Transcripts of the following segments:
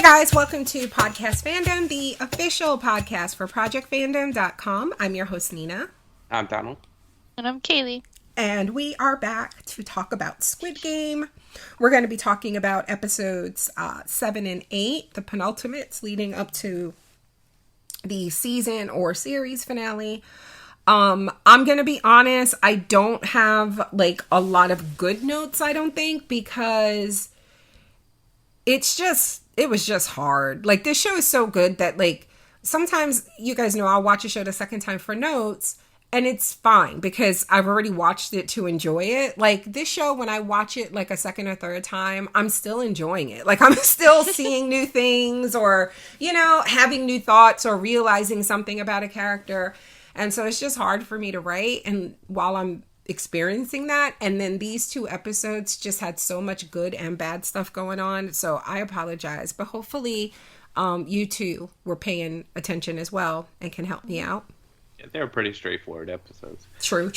Hey guys, welcome to Podcast Fandom, the official podcast for ProjectFandom.com. I'm your host, Nina. I'm Donald. And I'm Kaylee. And we are back to talk about Squid Game. We're going to be talking about episodes 7 and 8, the penultimates leading up to the season or series finale. I'm going to be honest, I don't have like a lot of good notes, I don't think, because it was just hard. Like, this show is so good that, like, sometimes, you guys know, I'll watch a show the second time for notes, and it's fine because I've already watched it to enjoy it. Like, this show, when I watch it, like, a second or third time, I'm still enjoying it. Like, I'm still seeing new things or, you know, having new thoughts or realizing something about a character. And so it's just hard for me to write. And while I'm experiencing that, and then these two episodes just had so much good and bad stuff going on, so I apologize, but hopefully you two were paying attention as well and can help me out. Yeah, they were pretty straightforward episodes. True.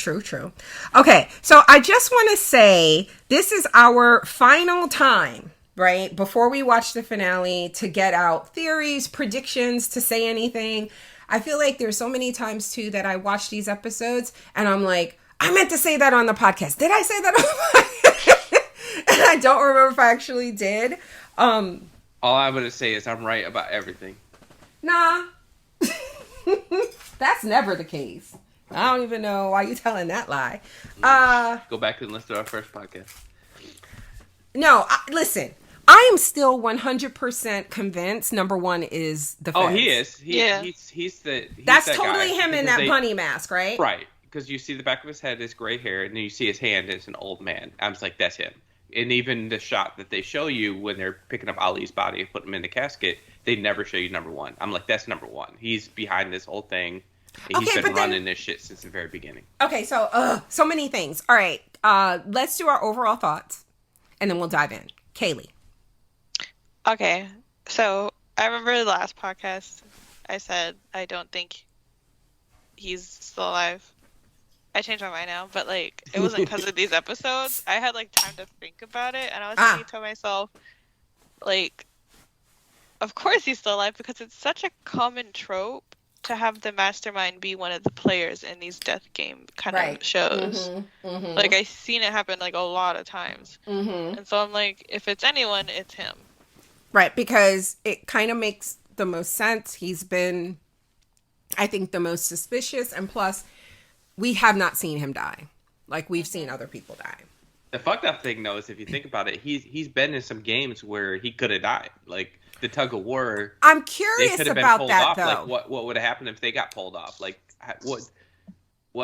Okay, so I just want to say this is our final time, right, before we watch the finale, to get out theories, predictions, to say anything. I feel like there's so many times too that I watch these episodes and I'm like, I meant to say that on the podcast. Did I say that on the podcast? And I don't remember if I actually did. All I'm going to say is I'm right about everything. Nah. That's never the case. I don't even know why you're telling that lie. Go back and listen to our first podcast. No, listen. I am still 100% convinced number one is the feds. Oh, he is. Yeah. He's That's that totally guy. him in that bunny mask, right? Right. Because you see the back of his head is gray hair, and then you see his hand is an old man. I was like, that's him. And even the shot that they show you when they're picking up Ali's body and putting him in the casket, they never show you number one. I'm like, that's number one. He's behind this whole thing. And he's been running this shit since the very beginning. Okay, so so many things. All right, let's do our overall thoughts, and then we'll dive in. Kaylee. Okay, so I remember the last podcast I said I don't think he's still alive. I changed my mind now, but like it wasn't because of these episodes. I had like time to think about it, and I was thinking to myself, like, of course he's still alive because it's such a common trope to have the mastermind be one of the players in these death game kind of shows. Like, I've seen it happen like a lot of times, and so I'm like, if it's anyone, it's him. Right, because it kind of makes the most sense. He's been, I think, the most suspicious, and plus, we have not seen him die. Like, we've seen other people die. The fucked up thing, though, is if you think about it, he's been in some games where he could have died. Like, the tug of war. I'm curious about that, off. though. Like, what would have happened if they got pulled off? Like, what?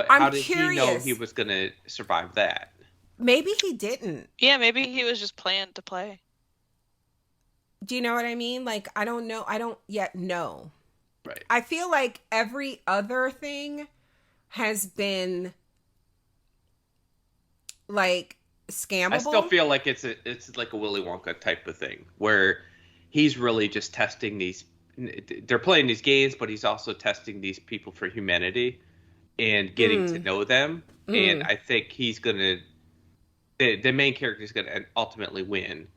I'm how did curious. he know he was going to survive that? Maybe he didn't. Yeah, maybe he was just planned to play. Do you know what I mean? Like, I don't know. I don't yet know. Right. I feel like every other thing has been, like, scammable. I still feel like it's like a Willy Wonka type of thing where he's really just testing these. They're playing these games, but he's also testing these people for humanity and getting to know them. And I think he's gonna. The main character is gonna ultimately win,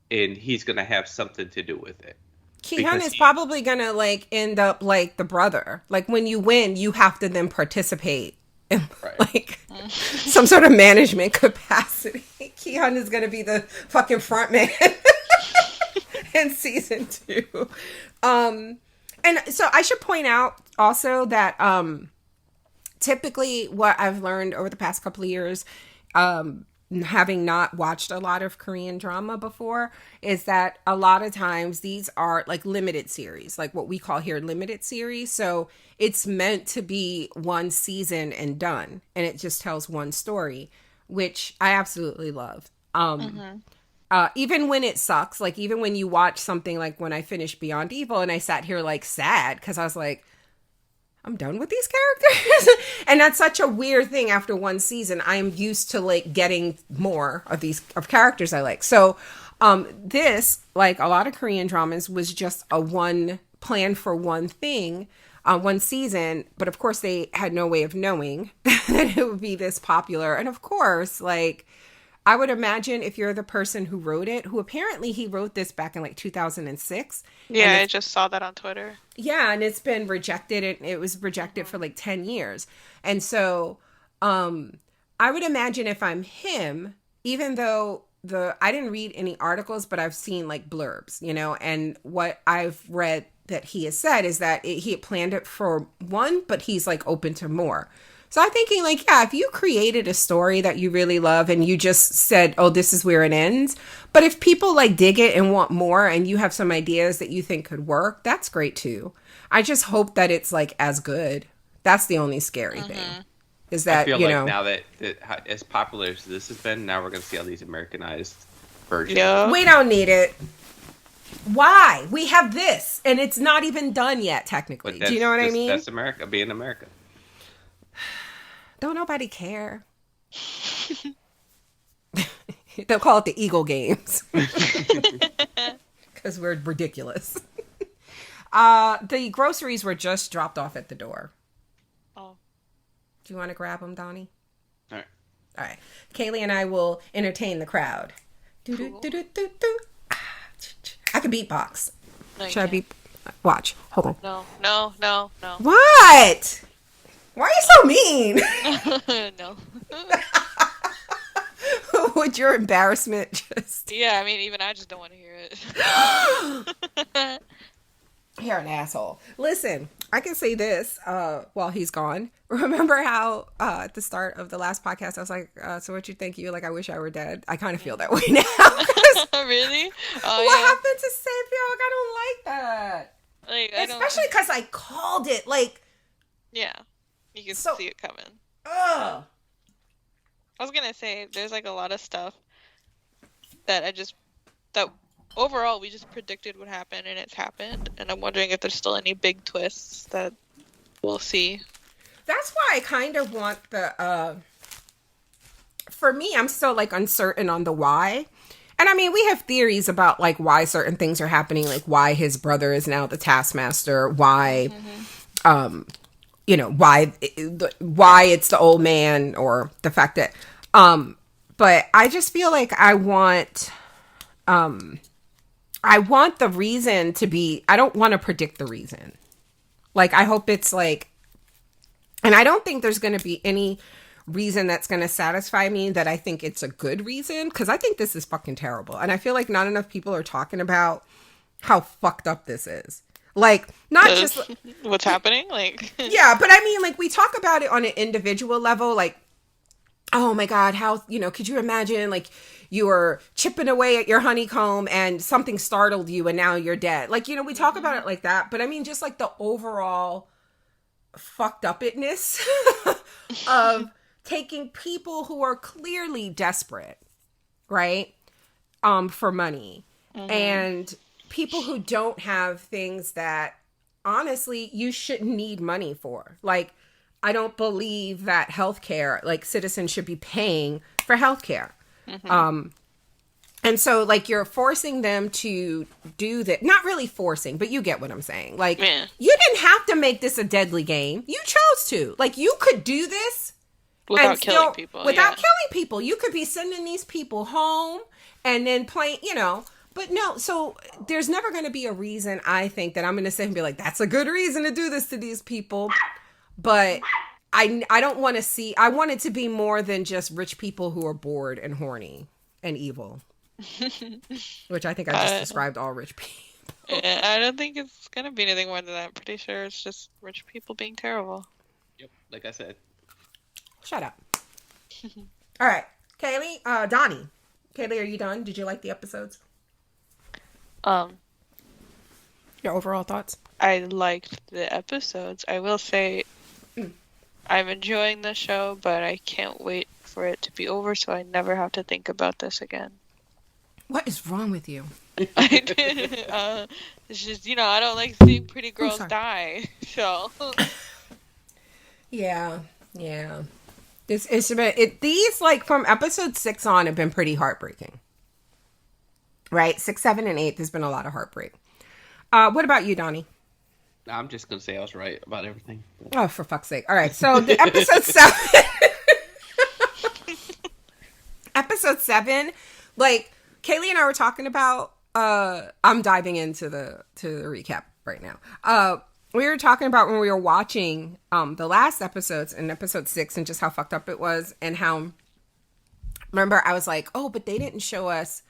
and he's gonna have something to do with it. Ki-hun is probably gonna like end up like the brother. Like, when you win, you have to then participate in like some sort of management capacity. Ki-hun is gonna be the fucking front man in season 2. And so I should point out also that typically what I've learned over the past couple of years, having not watched a lot of Korean drama before, is that a lot of times these are like limited series, like what we call here limited series. So it's meant to be one season and done, and it just tells one story, which I absolutely love. Even when it sucks, like even when you watch something like when I finished Beyond Evil and I sat here like sad because I was like, I'm done with these characters. And that's such a weird thing after one season. I am used to like getting more of these of characters I like. So this, like a lot of Korean dramas, was just a one plan for one thing, one season. But of course they had no way of knowing that it would be this popular. And of course, like, I would imagine if you're the person who wrote it, who apparently he wrote this back in like 2006. Yeah, I just saw that on Twitter. Yeah, and it's been rejected. It was rejected for like 10 years. And so I would imagine if I'm him, even though I didn't read any articles, but I've seen like blurbs, you know, and what I've read that he has said is that he had planned it for one, but he's like open to more. So I'm thinking like, yeah, if you created a story that you really love and you just said, oh, this is where it ends. But if people like dig it and want more and you have some ideas that you think could work, that's great too. I just hope that it's like as good. That's the only scary thing. Is that, I feel you like know, now that as popular as this has been, now we're going to see all these Americanized versions. Yeah. we don't need it. Why? We have this and it's not even done yet, technically. Do you know what I mean? That's America, being America. Don't nobody care. They'll call it the Eagle Games. Because we're ridiculous. The groceries were just dropped off at the door. Oh. Do you want to grab them, Donnie? All right. All right. Kaylee and I will entertain the crowd. Cool. I can beatbox. No, you Should I can't. beat? Watch. Hold on. No. What? Why are you so mean? No. Would your embarrassment just... Yeah, I mean, even I just don't want to hear it. You're an asshole. Listen, I can say this while he's gone. Remember how at the start of the last podcast, I was like, so what you think? You like, I wish I were dead. I kind of feel that way now. Really? What happened to Savior? Like, I don't like that. Like, Especially because I called it. Like, yeah, you can So- see it coming. ugh. I was gonna say, there's like a lot of stuff that overall we just predicted would happen and it's happened, and I'm wondering if there's still any big twists that we'll see. That's why I kind of want the, for me, I'm still like uncertain on the why. And I mean, we have theories about like why certain things are happening, like why his brother is now the Taskmaster, why, you know, why it's the old man, or the fact that, but I just feel like I want the reason to be, I don't want to predict the reason. Like, I hope it's like, and I don't think there's going to be any reason that's going to satisfy me that I think it's a good reason, because I think this is fucking terrible. And I feel like not enough people are talking about how fucked up this is. Like, not just what's happening, like yeah, but I mean, like, we talk about it on an individual level, like, oh my God, how, you know, could you imagine, like, you were chipping away at your honeycomb and something startled you and now you're dead. Like, you know, we talk about it like that, but I mean, just like the overall fucked up itness of taking people who are clearly desperate, right, for money, and people who don't have things that honestly you shouldn't need money for. Like, I don't believe that healthcare, like, citizens should be paying for healthcare. And so, like, you're forcing them to do that. Not really forcing, but you get what I'm saying. Like, Yeah. you didn't have to make this a deadly game. You chose to. Like, you could do this without killing people. Without killing people. You could be sending these people home and then playing, you know. But no, so there's never going to be a reason, I think, that I'm going to sit and be like, that's a good reason to do this to these people. But I don't want to see, I want it to be more than just rich people who are bored and horny and evil. Which I think I just described all rich people. Yeah, I don't think it's going to be anything more than that. I'm pretty sure it's just rich people being terrible. Yep, like I said. Shut up. All right. Kaylee, Donnie. Kaylee, are you done? Did you like the episodes? Your overall thoughts? I liked the episodes. I will say I'm enjoying the show, but I can't wait for it to be over so I never have to think about this again. What is wrong with you? It's just, you know, I don't like seeing pretty girls die. So yeah. These, like, from episode 6 on have been pretty heartbreaking. Right? 6, 7, and 8, there's been a lot of heartbreak. What about you, Donnie? I'm just going to say I was right about everything. Oh, for fuck's sake. All right. So the episode 7. episode 7, like Kaylee and I were talking about, I'm diving into the recap right now. We were talking about when we were watching the last episodes in episode 6 and just how fucked up it was, and how, remember, I was like, oh, but they didn't show us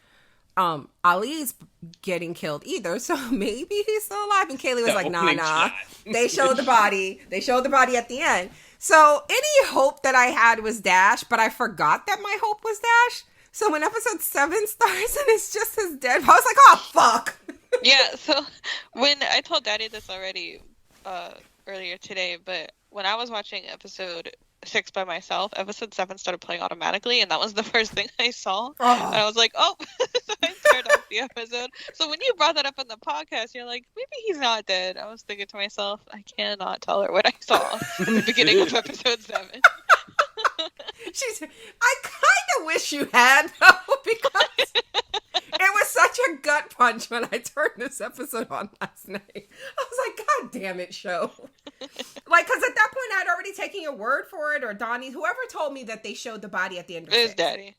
Ali's getting killed either, so maybe he's still alive. And Kaylee was like, nah. They showed the body. They showed the body at the end. So any hope that I had was dashed, but I forgot that my hope was dashed. So when episode 7 starts and it's just his dead, I was like, oh, fuck. Yeah, so when I told Daddy this already earlier today, but when I was watching episode 6 by myself, episode 7 started playing automatically, and that was the first thing I saw. Oh. And I was like, oh, so I turned off the episode. So when you brought that up in the podcast, you're like, maybe he's not dead. I was thinking to myself, I cannot tell her what I saw in the beginning of episode 7. I kind of wish you had, though, because it was such a gut punch when I turned this episode on last night. I was like, God damn it, show. Like, because at that point, I'd already taken your word for it, or Donnie, whoever told me that they showed the body at the end of it. It was Daddy.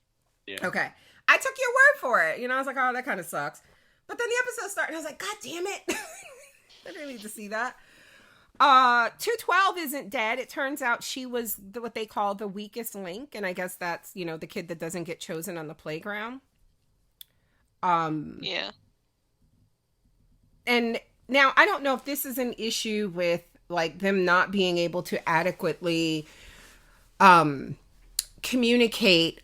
Yeah. Okay. I took your word for it. You know, I was like, oh, that kind of sucks. But then the episode started, and I was like, God damn it. I didn't need to see that. 212 isn't dead. It turns out she was what they call the weakest link, and I guess that's, you know, the kid that doesn't get chosen on the playground. Yeah. And now I don't know if this is an issue with like them not being able to adequately communicate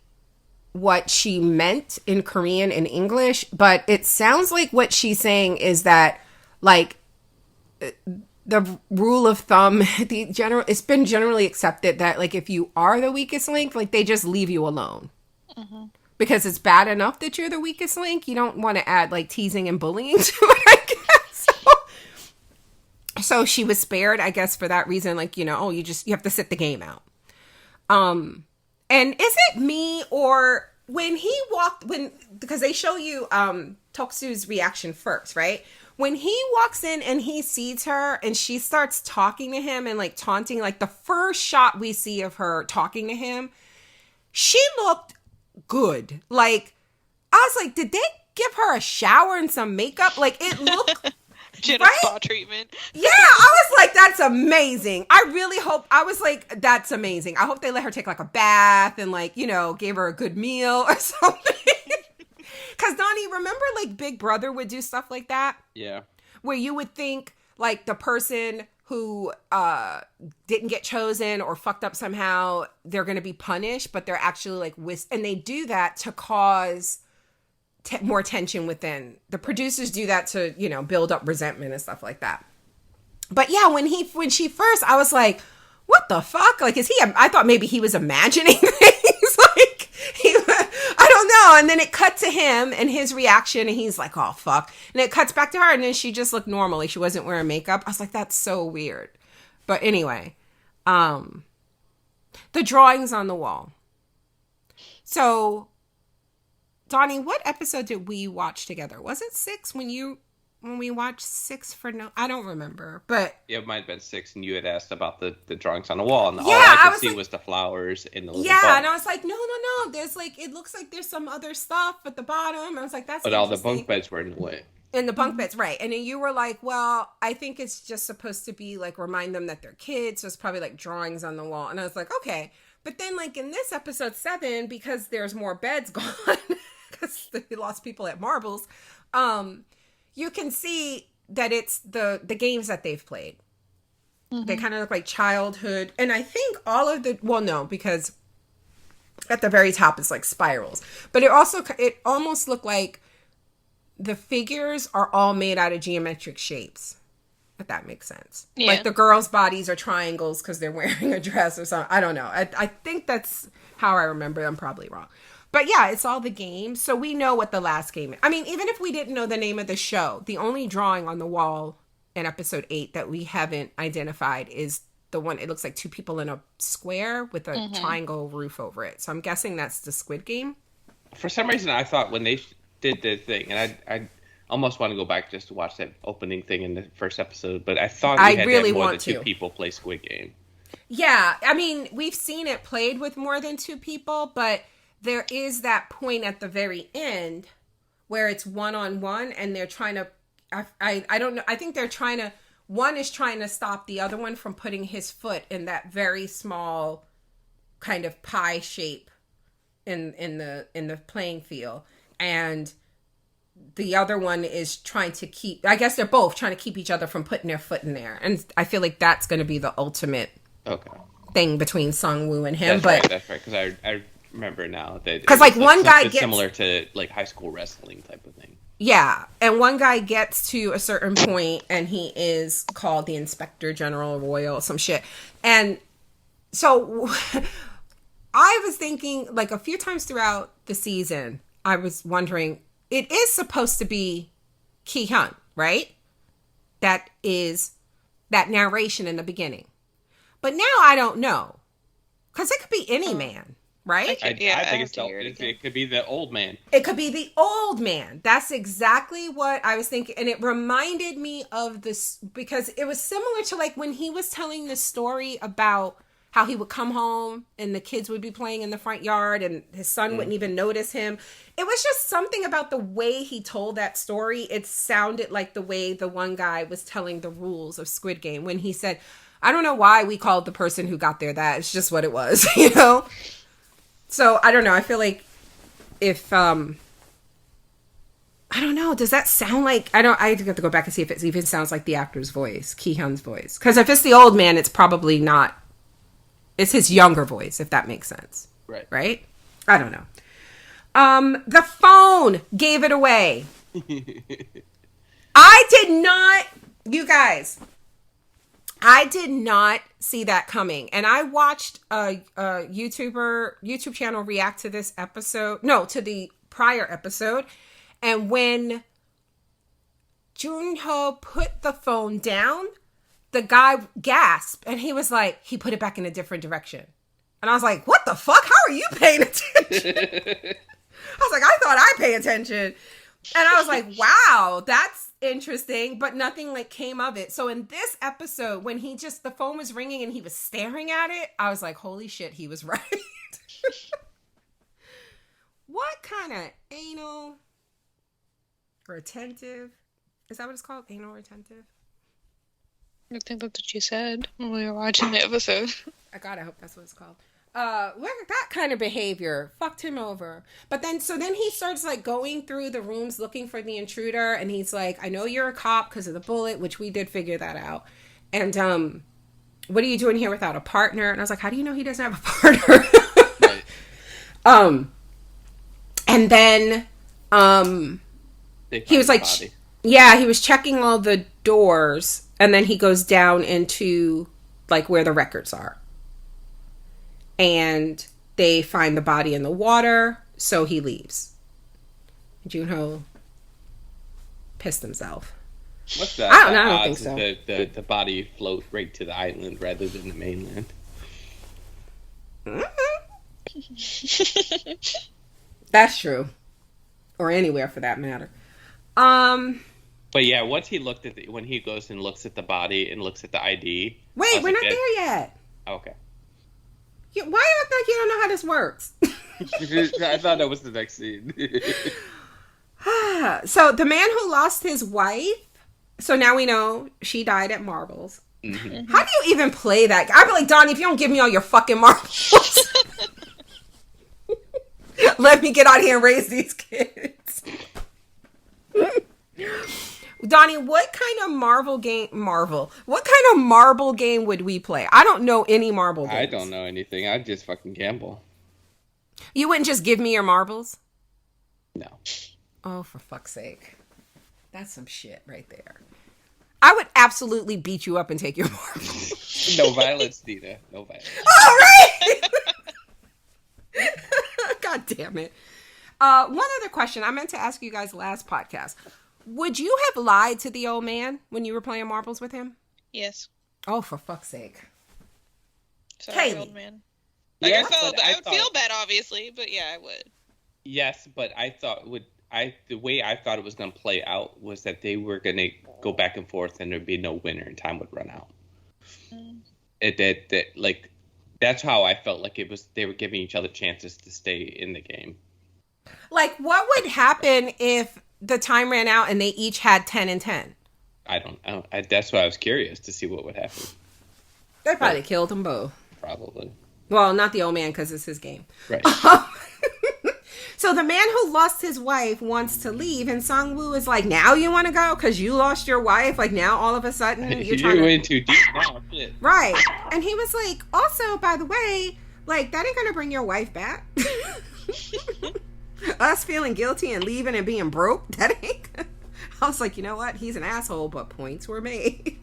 what she meant in Korean and English, but it sounds like what she's saying is that like the rule of thumb, it's been generally accepted that like if you are the weakest link, like they just leave you alone. Mm-hmm. Because it's bad enough that you're the weakest link. You don't want to add like teasing and bullying to it, I guess. So she was spared, I guess, for that reason. Like, you know, oh, you have to sit the game out. And is it me, or when he walked, because they show you Toksu's reaction first, right? When he walks in and he sees her and she starts talking to him and like taunting, like the first shot we see of her talking to him, she looked good. Like, I was like, did they give her a shower and some makeup? Like, it looked she had a spa treatment. Yeah, I was like, that's amazing. I really hope, I was like, that's amazing. I hope they let her take like a bath and like, you know, gave her a good meal or something. Because Donnie, remember like Big Brother would do stuff like that? Yeah. Where you would think like the person who didn't get chosen or fucked up somehow, they're going to be punished, but they're actually like, and they do that to cause more tension within. The producers do that to, you know, build up resentment and stuff like that. But yeah, when she first, I was like, what the fuck? Like, I thought maybe he was imagining things. Like, I don't know. And then it cut to him and his reaction, and he's like, oh, fuck. And it cuts back to her, and then she just looked normal. Like, she wasn't wearing makeup. I was like, that's so weird. But anyway, the drawings on the wall. So, Donnie, what episode did we watch together? Was it 6 when we watched 6 for no? I don't remember, but yeah, it might have been 6, and you had asked about the drawings on the wall, and yeah, all I could see like, was the flowers in the little yeah, bunk. and I was like, no. There's like, it looks like there's some other stuff at the bottom. I was like, that's but all the bunk beds were in the way. In the bunk beds, right? And then you were like, well, I think it's just supposed to be like remind them that they're kids, so it's probably like drawings on the wall. And I was like, okay, but then like in this episode 7, because there's more beds gone. Because they lost people at marbles, you can see that it's the games that they've played. Mm-hmm. They kind of look like childhood. And I think all of because at the very top it's like spirals. But it almost looked like the figures are all made out of geometric shapes, if that makes sense. Yeah. Like the girls' bodies are triangles because they're wearing a dress or something. I don't know. I think that's how I remember. I'm probably wrong. But yeah, it's all the games. So we know what the last game is. I mean, even if we didn't know the name of the show, the only drawing on the wall in episode 8 that we haven't identified is the one, it looks like 2 people in a square with a triangle roof over it. So I'm guessing that's the Squid Game. For some reason, I thought when they did the thing, and I almost want to go back just to watch that opening thing in the first episode, but I thought we had really more than 2 people play Squid Game. Yeah, I mean, we've seen it played with more than 2 people, but there is that point at the very end where it's one-on-one and they're trying to, I don't know, I think they're trying to, one is trying to stop the other one from putting his foot in that very small kind of pie shape in the playing field, and the other one is trying to keep, I guess they're both trying to keep each other from putting their foot in there, and I feel like that's going to be the ultimate thing between Sung-woo and him. That's right, because I remember now that because like one guy gets similar to like high school wrestling type of thing. Yeah, and one guy gets to a certain point and he is called the Inspector General Royal, some shit. And so I was thinking, like, a few times throughout the season, I was wondering, it is supposed to be Ki-hyun, right? That is that narration in the beginning. But now I don't know. Because it could be any man. Right? I think it could be the old man. It could be the old man. That's exactly what I was thinking. And it reminded me of this because it was similar to like when he was telling the story about how he would come home and the kids would be playing in the front yard and his son wouldn't even notice him. It was just something about the way he told that story. It sounded like the way the one guy was telling the rules of Squid Game when he said, I don't know why we called the person who got there that. It's just what it was, you know? So, I don't know. I feel like if, I don't know. Does that sound like, I have to go back and see if it even sounds like the actor's voice, Ki-hyun's voice. Because if it's the old man, it's probably not, it's his younger voice, if that makes sense. Right. Right? I don't know. The phone gave it away. I did not, you guys, I did not see that coming. And I watched a YouTube channel react to this episode. No, to the prior episode. And when Junho put the phone down, the guy gasped. And he was like, he put it back in a different direction. And I was like, what the fuck? How are you paying attention? I was like, I thought I pay attention. And I was like, wow, that's interesting, but nothing like came of it. So in this episode, when the phone was ringing and he was staring at it, I was like, holy shit, he was right. What kind of anal retentive? Is that what it's called? Anal retentive? I think that's what you said when we were watching the episode. I hope that's what it's called. That kind of behavior fucked him over. But then he starts like going through the rooms looking for the intruder, and he's like, I know you're a cop because of the bullet, which we did figure that out. And what are you doing here without a partner? And I was like, how do you know he doesn't have a partner? Right. And then he was like, yeah, he was checking all the doors, and then he goes down into like where the records are. And they find the body in the water, so he leaves. Junho pissed himself. What's that? I don't think so. The body float right to the island rather than the mainland. Mm-hmm. That's true. Or anywhere for that matter. But yeah, once he looked at when he goes and looks at the body and looks at the ID. Wait, we're not there yet. Okay. Why do I think you don't know how this works? I thought that was the next scene. So the man who lost his wife. So now we know she died at marbles. Mm-hmm. How do you even play that? I'd be like, Donnie, if you don't give me all your fucking marbles, let me get out here and raise these kids. Donnie, what kind of marble game would we play? I don't know any marble games. I don't know anything. I'd just fucking gamble. You wouldn't just give me your marbles? No. Oh, for fuck's sake. That's some shit right there. I would absolutely beat you up and take your marbles. No violence, Dina. No violence. All right! God damn it. One other question I meant to ask you guys last podcast. Would you have lied to the old man when you were playing marbles with him? Yes. Oh, for fuck's sake. Sorry, old man. Like, yes, I would feel bad, obviously, but yeah, I would. Yes, but I thought the way I thought it was going to play out was that they were going to go back and forth and there'd be no winner and time would run out. Mm. That's how I felt like it was. They were giving each other chances to stay in the game. Like, what would happen if the time ran out and they each had 10 and 10? I don't know. That's why I was curious to see what would happen. They probably killed them both. Probably. Well, not the old man because it's his game. Right. So the man who lost his wife wants to leave, and Song-woo is like, now you want to go because you lost your wife? Like, now all of a sudden you're trying in too deep now. Shit. Right. And he was like, also, by the way, like, that ain't going to bring your wife back. Us feeling guilty and leaving and being broke, that ain't gonna... I was like, you know what? He's an asshole, but points were made.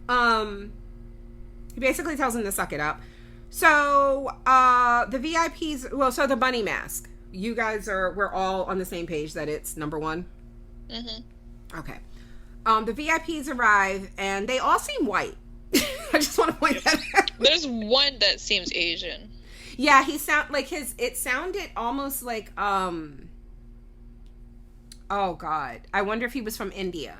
He basically tells him to suck it up. So, the VIPs, well, so the bunny mask. You guys we're all on the same page that it's number one? Mm-hmm. Okay. The VIPs arrive, and they all seem white. I just want to point that out. There's one that seems Asian. Yeah, it sounded almost like, oh God. I wonder if he was from India.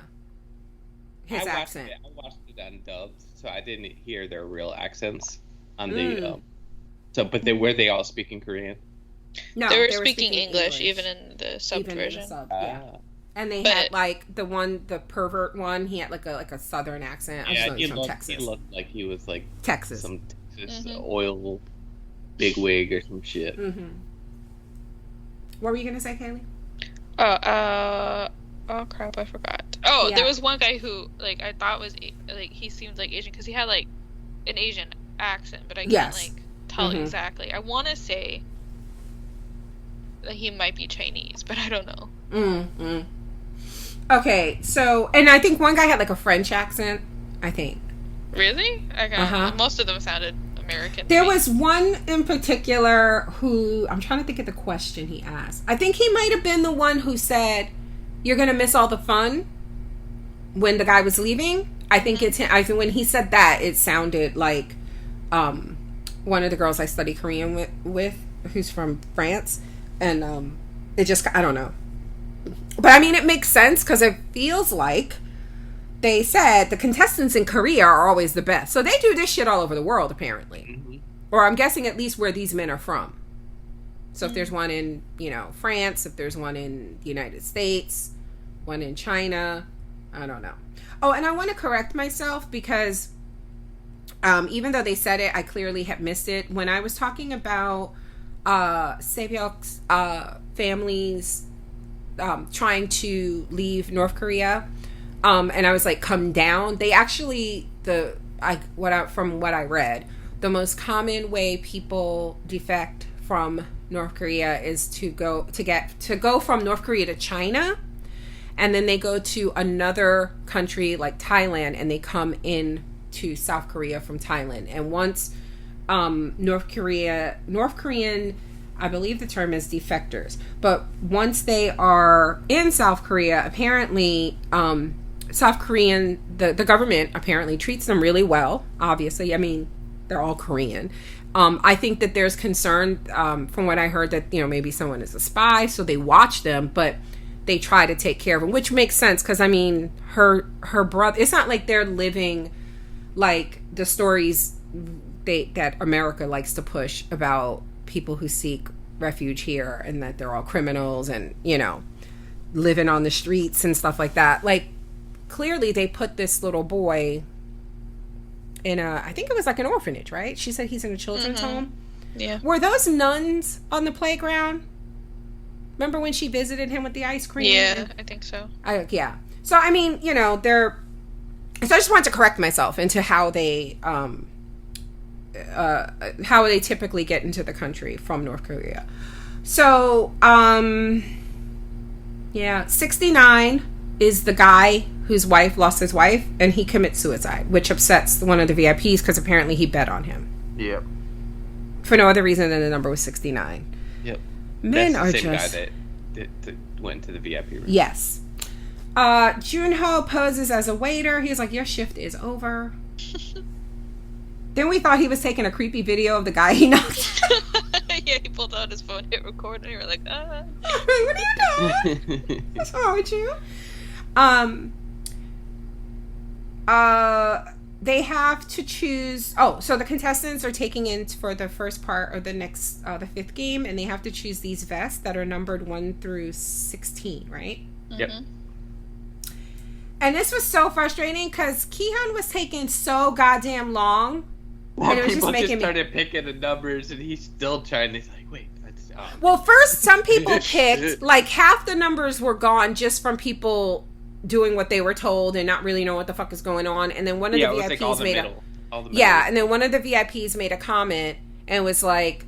His accent. I watched it undubbed, so I didn't hear their real accents on the, but were they all speaking Korean? No, they were speaking English, even in the sub version. Yeah. And they had like the pervert one. He had like a southern accent. Yeah, he looked like he was like Texas, some Texas oil bigwig or some shit. Mm-hmm. What were you gonna say, Kaylee? Oh crap! I forgot. Oh, yeah. There was one guy who like I thought was like he seemed like Asian because he had like an Asian accent, but I can't like tell exactly. I want to say that he might be Chinese, but I don't know. Mm-hmm. Okay, so, and I think one guy had like a French accent, I think. Really? Most of them sounded American. There was one in particular who, I'm trying to think of the question he asked. I think he might have been the one who said, "You're going to miss all the fun," when the guy was leaving. I think it's him. I think when he said that, it sounded like one of the girls I study Korean with who's from France. And it just, I don't know. But I mean, it makes sense because it feels like they said the contestants in Korea are always the best. So they do this shit all over the world, apparently. Mm-hmm. Or I'm guessing at least where these men are from. So if there's one in, France, if there's one in the United States, one in China, I don't know. Oh, and I want to correct myself because even though they said it, I clearly had missed it. When I was talking about Sebyok's families trying to leave North Korea, and I was like, come down. They actually, from what I read, the most common way people defect from North Korea is to go from North Korea to China, and then they go to another country like Thailand, and they come in to South Korea from Thailand. And once North Korean, I believe the term is defectors, but once they are in South Korea, apparently South Korean, the government apparently treats them really well. Obviously, I mean, they're all Korean. I think that there's concern from what I heard that maybe someone is a spy, so they watch them, but they try to take care of them, which makes sense because I mean her brother. It's not like they're living like the stories that America likes to push about people who seek refuge here and that they're all criminals and living on the streets and stuff like that. Like, clearly they put this little boy in I think it was like an orphanage, right? She said he's in a children's home. Yeah. Were those nuns on the playground? Remember when she visited him with the ice cream? Yeah, I think so. Yeah. So I mean, they're. So I just wanted to correct myself into how they typically get into the country from North Korea. So, 69 is the guy whose wife lost his wife, and he commits suicide, which upsets one of the VIPs because apparently he bet on him. Yep. For no other reason than the number was 69. Yep. Men That's the are same just guy that went to the VIP room. Yes. Junho poses as a waiter. He's like, "Your shift is over." Then we thought he was taking a creepy video of the guy he knocked. Yeah, he pulled out his phone, hit record, and you were like, "What are you doing? What's wrong with you?" they have to choose. Oh, so the contestants are taking in for the first part of the next, the fifth game, and they have to choose these vests that are numbered 1 through 16, right? Yep. And this was so frustrating because Kihyun was taking so goddamn long. And it was People just making started picking the numbers, and he's still trying. He's like, wait. Well, first, some people picked, like, half the numbers were gone just from people doing what they were told and not really know what the fuck is going on. And then one of the VIPs and then one of the VIPs made a comment and was like,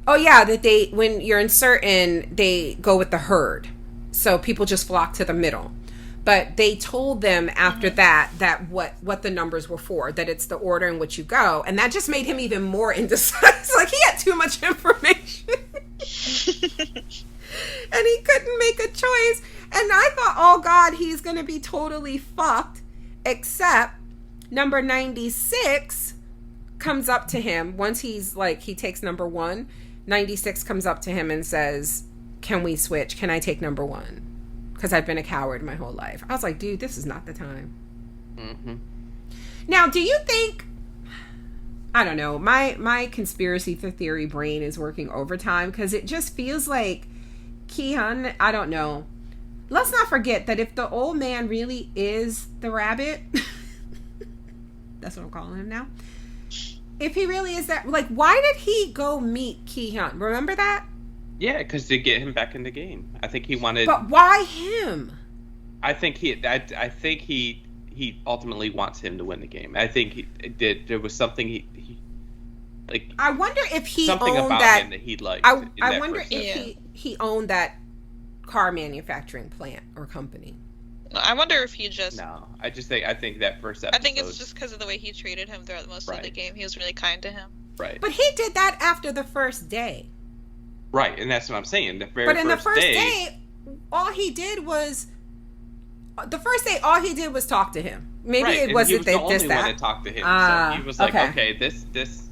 oh yeah, that when you're uncertain, they go with the herd. So people just flock to the middle. But they told them after that what the numbers were for, that it's the order in which you go. And that just made him even more indecisive. Like, he had too much information. And he couldn't make a choice. And I thought, oh God, he's going to be totally fucked. Except number 96 comes up to him. Once he's like, he takes number 1, 96 comes up to him and says, can we switch? Can I take number 1? Because I've been a coward my whole life. I was like, dude, this is not the time. Mm-hmm. Now, do you think, I don't know, my conspiracy theory brain is working overtime because it just feels like Kihyun, I don't know. Let's not forget that if the old man really is the rabbit, that's what I'm calling him now. If he really is that, like, why did he go meet Kihyun? Remember that? Yeah, because to get him back in the game. I think he wanted. But why him? I think he ultimately wants him to win the game. I think there was something he like. I wonder if he something owned about that. him that he liked. I wonder if he owned that car manufacturing plant or company. I wonder if he just. No, I think that first episode. I think it's just because of the way he treated him throughout most of the game. He was really kind to him. Right. But he did that after the first day. Right, and that's what I'm saying. The first day, all he did was talk to him. Maybe it wasn't that. He was the only one to talk to him. So he was like, okay, this.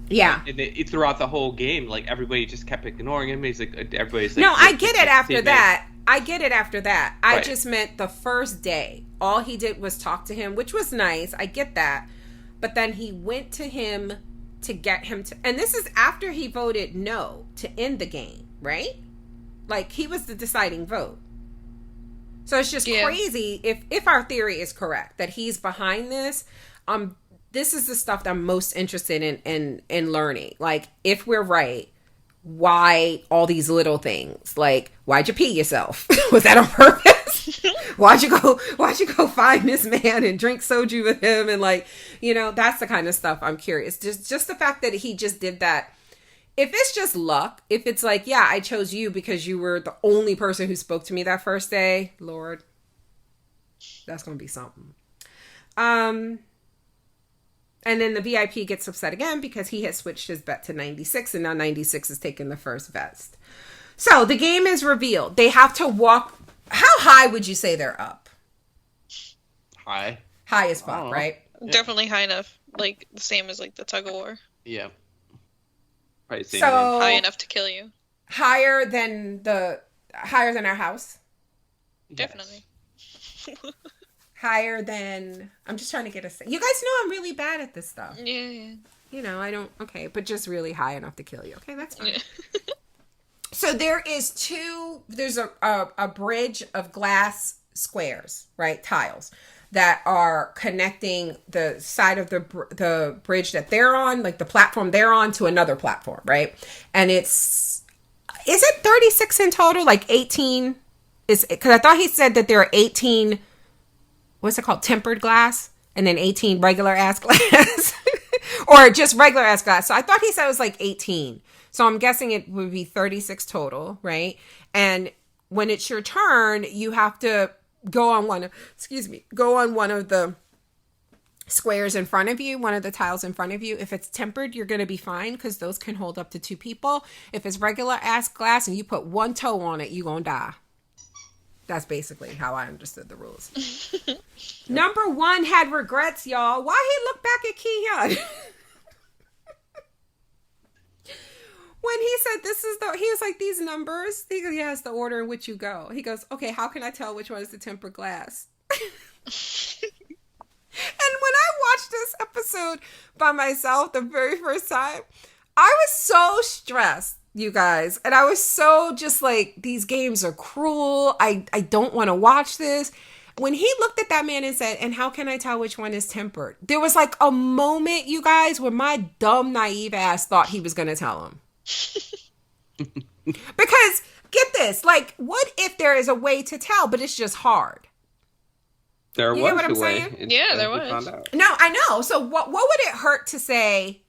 Yeah. And throughout the whole game, like, everybody just kept ignoring him. He's like, everybody's like. No, I get it after that. I Right. just meant the first day. All he did was talk to him, which was nice. I get that. But then he went to him to get him to, and this is after he voted no to end the game, right? Like, he was the deciding vote. So it's just crazy if our theory is correct that he's behind this. This is the stuff that I'm most interested in learning. Like, if we're right, why all these little things? Like, why'd you pee yourself? Was that on purpose? Why'd you go find this man and drink soju with him? And, like, you know, that's the kind of stuff I'm curious. Just the fact that he just did that. If it's just luck, if it's like, yeah, I chose you because you were the only person who spoke to me that first day, Lord, that's going to be something. And then the VIP gets upset again because he has switched his bet to 96, and now 96 is taking the first vest. So the game is revealed. They have to walk. How high would you say they're up? High. High as fuck, right? Yeah. Definitely high enough. Like, the same as, like, the tug of war. Yeah. Right, so high enough to kill you. Higher than our house? Definitely. Higher than, I'm just trying to get a, you guys know I'm really bad at this stuff. Yeah. You know, I don't, okay, but just really high enough to kill you. Okay, that's fine. Yeah. So there's a bridge of glass squares, right? Tiles that are connecting the side of the bridge that they're on, like the platform they're on, to another platform, right? And is it 36 in total? Like 18 is, because I thought he said that there are 18, what's it called? Tempered glass, and then 18 regular ass glass or just regular ass glass. So I thought he said it was like 18. So I'm guessing it would be 36 total, right? And when it's your turn, you have to go on one of the squares in front of you, one of the tiles in front of you. If it's tempered, you're going to be fine because those can hold up to 2 people. If it's regular ass glass and you put 1 toe on it, you're going to die. That's basically how I understood the rules. Number 1 had regrets, y'all. Why he looked back at Kihyun? When he said he was like, these numbers, he goes, yeah, it's the order in which you go. He goes, okay, how can I tell which one is the tempered glass? And when I watched this episode by myself the very first time, I was so stressed, you guys. And I was so just like, these games are cruel. I don't want to watch this. When he looked at that man and said, and how can I tell which one is tempered? There was like a moment, you guys, where my dumb, naive ass thought he was going to tell him. Because, get this, like, what if there is a way to tell, but it's just hard? There You was get what I'm a way. saying? Yeah, there we was. found out. No, I know. So what would it hurt to say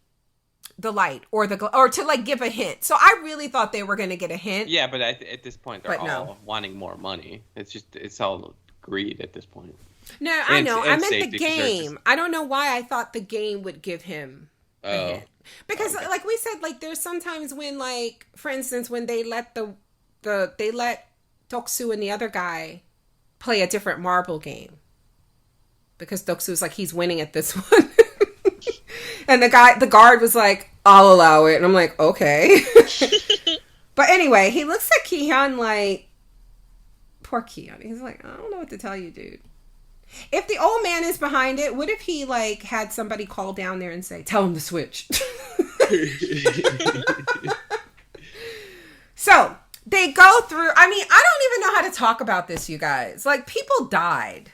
the light or or to like give a hint? So I really thought they were going to get a hint. Yeah, but at this point, they're But no. wanting more money. It's all greed at this point. No, I And- know. and I meant safety, the 'cause they're game. I don't know why I thought the game would give him a Oh, hint. Because like we said, like there's sometimes when like, for instance, when they let they let Doksu and the other guy play a different marble game. Because Doksu's like, he's winning at this one. And the guard was like, I'll allow it. And I'm like, okay. But anyway, he looks at Kihyun like, poor Kihyun. He's like, I don't know what to tell you, dude. If the old man is behind it, what if he like had somebody call down there and say, tell him to switch? So they go through, I mean, I don't even know how to talk about this, you guys. Like, people died.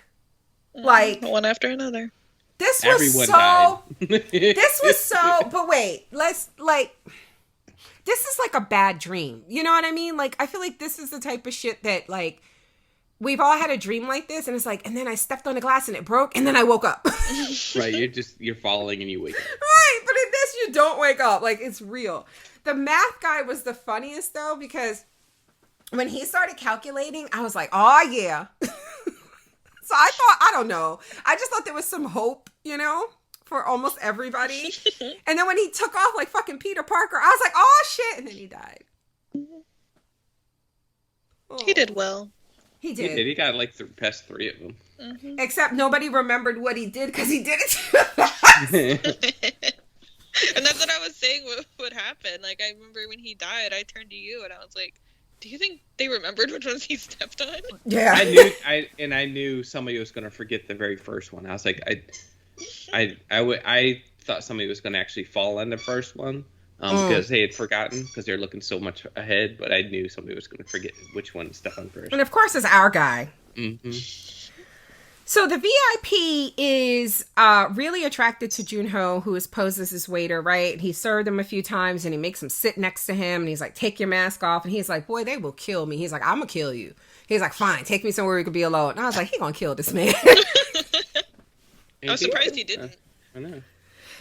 Like, one after another. this was everyone so died. this was so, but wait, this is like a bad dream. You know what I mean? Like, I feel like this is the type of shit that, like, we've all had a dream like this, and it's like, and then I stepped on the glass and it broke, and then I woke up. Right, you're falling and you wake up. Right, but in this, you don't wake up. Like, it's real. The math guy was the funniest, though, because when he started calculating, I was like, oh, yeah. So I thought, I don't know. I just thought there was some hope, you know, for almost everybody. And then when he took off like fucking Peter Parker, I was like, oh, shit. And then he died. Oh, He did well. He He did. did. He got like past 3 of them. Mm-hmm. Except nobody remembered what he did because he did it too fast. And that's what I was saying would happen. Like, I remember when he died, I turned to you and I was like, do you think they remembered which ones he stepped on? Yeah. I knew somebody was going to forget the very first one. I was like, I thought somebody was going to actually fall on the first one because they had forgotten because they're looking so much ahead. But I knew somebody was going to forget which one to step on first. And of course, it's our guy. Mm-hmm. So the VIP is really attracted to Junho, who is posed as his waiter, right? And he served him a few times, and he makes him sit next to him, and he's like, take your mask off. And he's like, boy, they will kill me. He's like, I'm going to kill you. He's like, fine, take me somewhere we could be alone. And I was like, he going to kill this man. I was surprised he didn't. I know.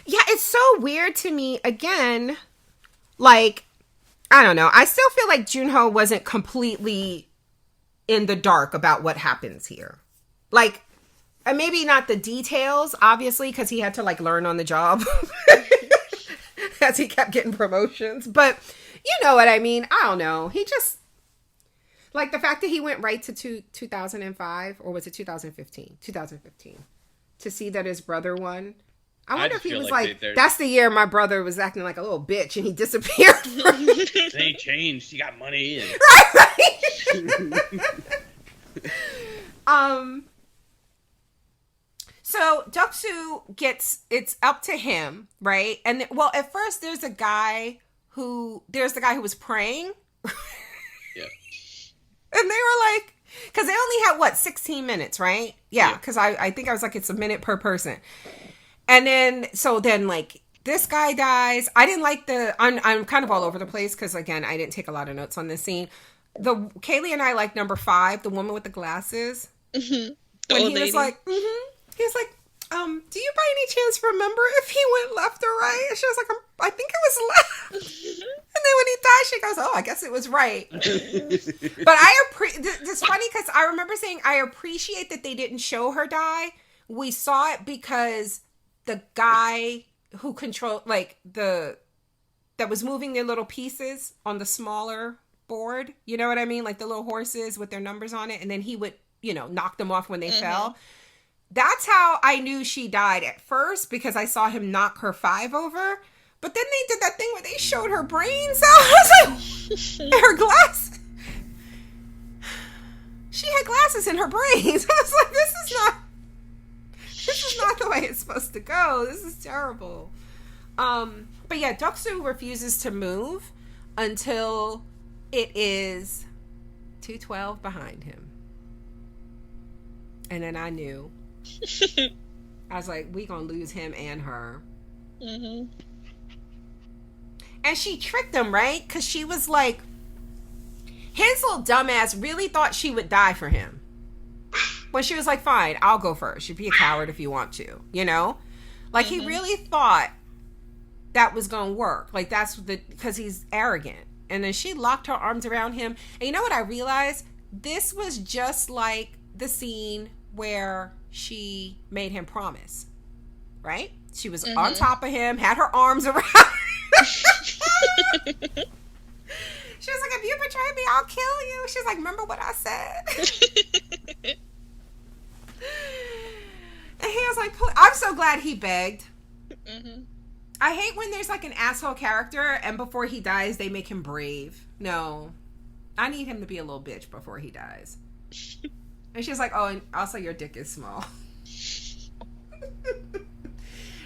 Yeah, it's so weird to me. Again, like, I don't know. I still feel like Junho wasn't completely in the dark about what happens here. Like, and maybe not the details, obviously, because he had to, like, learn on the job as he kept getting promotions. But you know what I mean. I don't know. He just, like, the fact that he went right to 2005, or was it 2015? 2015. To see that his brother won. I wonder if he was like, that's the year my brother was acting like a little bitch and he disappeared. They changed. He got money. And... Right. So Doksu gets, it's up to him, right? And well, at first there's the guy who was praying. Yeah. And they were like, because they only had, what, 16 minutes, right? Yeah, because I think I was like, it's a minute per person. And then, so then, like, this guy dies. I didn't like I'm kind of all over the place because, again, I didn't take a lot of notes on this scene. Kaylee and I like number 5, the woman with the glasses. Mm-hmm. When he was like, he was like, do you by any chance remember if he went left or right? And she was like, I think it was left. And then when he died, she goes, oh, I guess it was right. But it's funny because I remember saying, I appreciate that they didn't show her die. We saw it because the guy who controlled, like, that was moving their little pieces on the smaller board, you know what I mean? Like the little horses with their numbers on it. And then he would, knock them off when they fell. That's how I knew she died at first, because I saw him knock her 5 over. But then they did that thing where they showed her brains out. I was like, her glass. She had glasses in her brains. I was like, this is not the the way it's supposed to go. This is terrible. But yeah, Deok-soo refuses to move until it is 212 behind him. And then I knew. I was like, we gonna lose him and her. Mm-hmm. And she tricked him, right? Because she was like, his little dumbass really thought she would die for him. When she was like, fine, I'll go first. You'd be a coward if you want to, you know? Like, he really thought that was gonna work. Like, because he's arrogant. And then she locked her arms around him. And you know what I realized? This was just like the scene where she made him promise, right? She was on top of him, had her arms around she was like, if you betray me, I'll kill you. She's like, remember what I said? And he was like, I'm so glad he begged. I hate when there's like an asshole character and before he dies they make him brave. No, I need him to be a little bitch before he dies. And she's like, oh, and also your dick is small.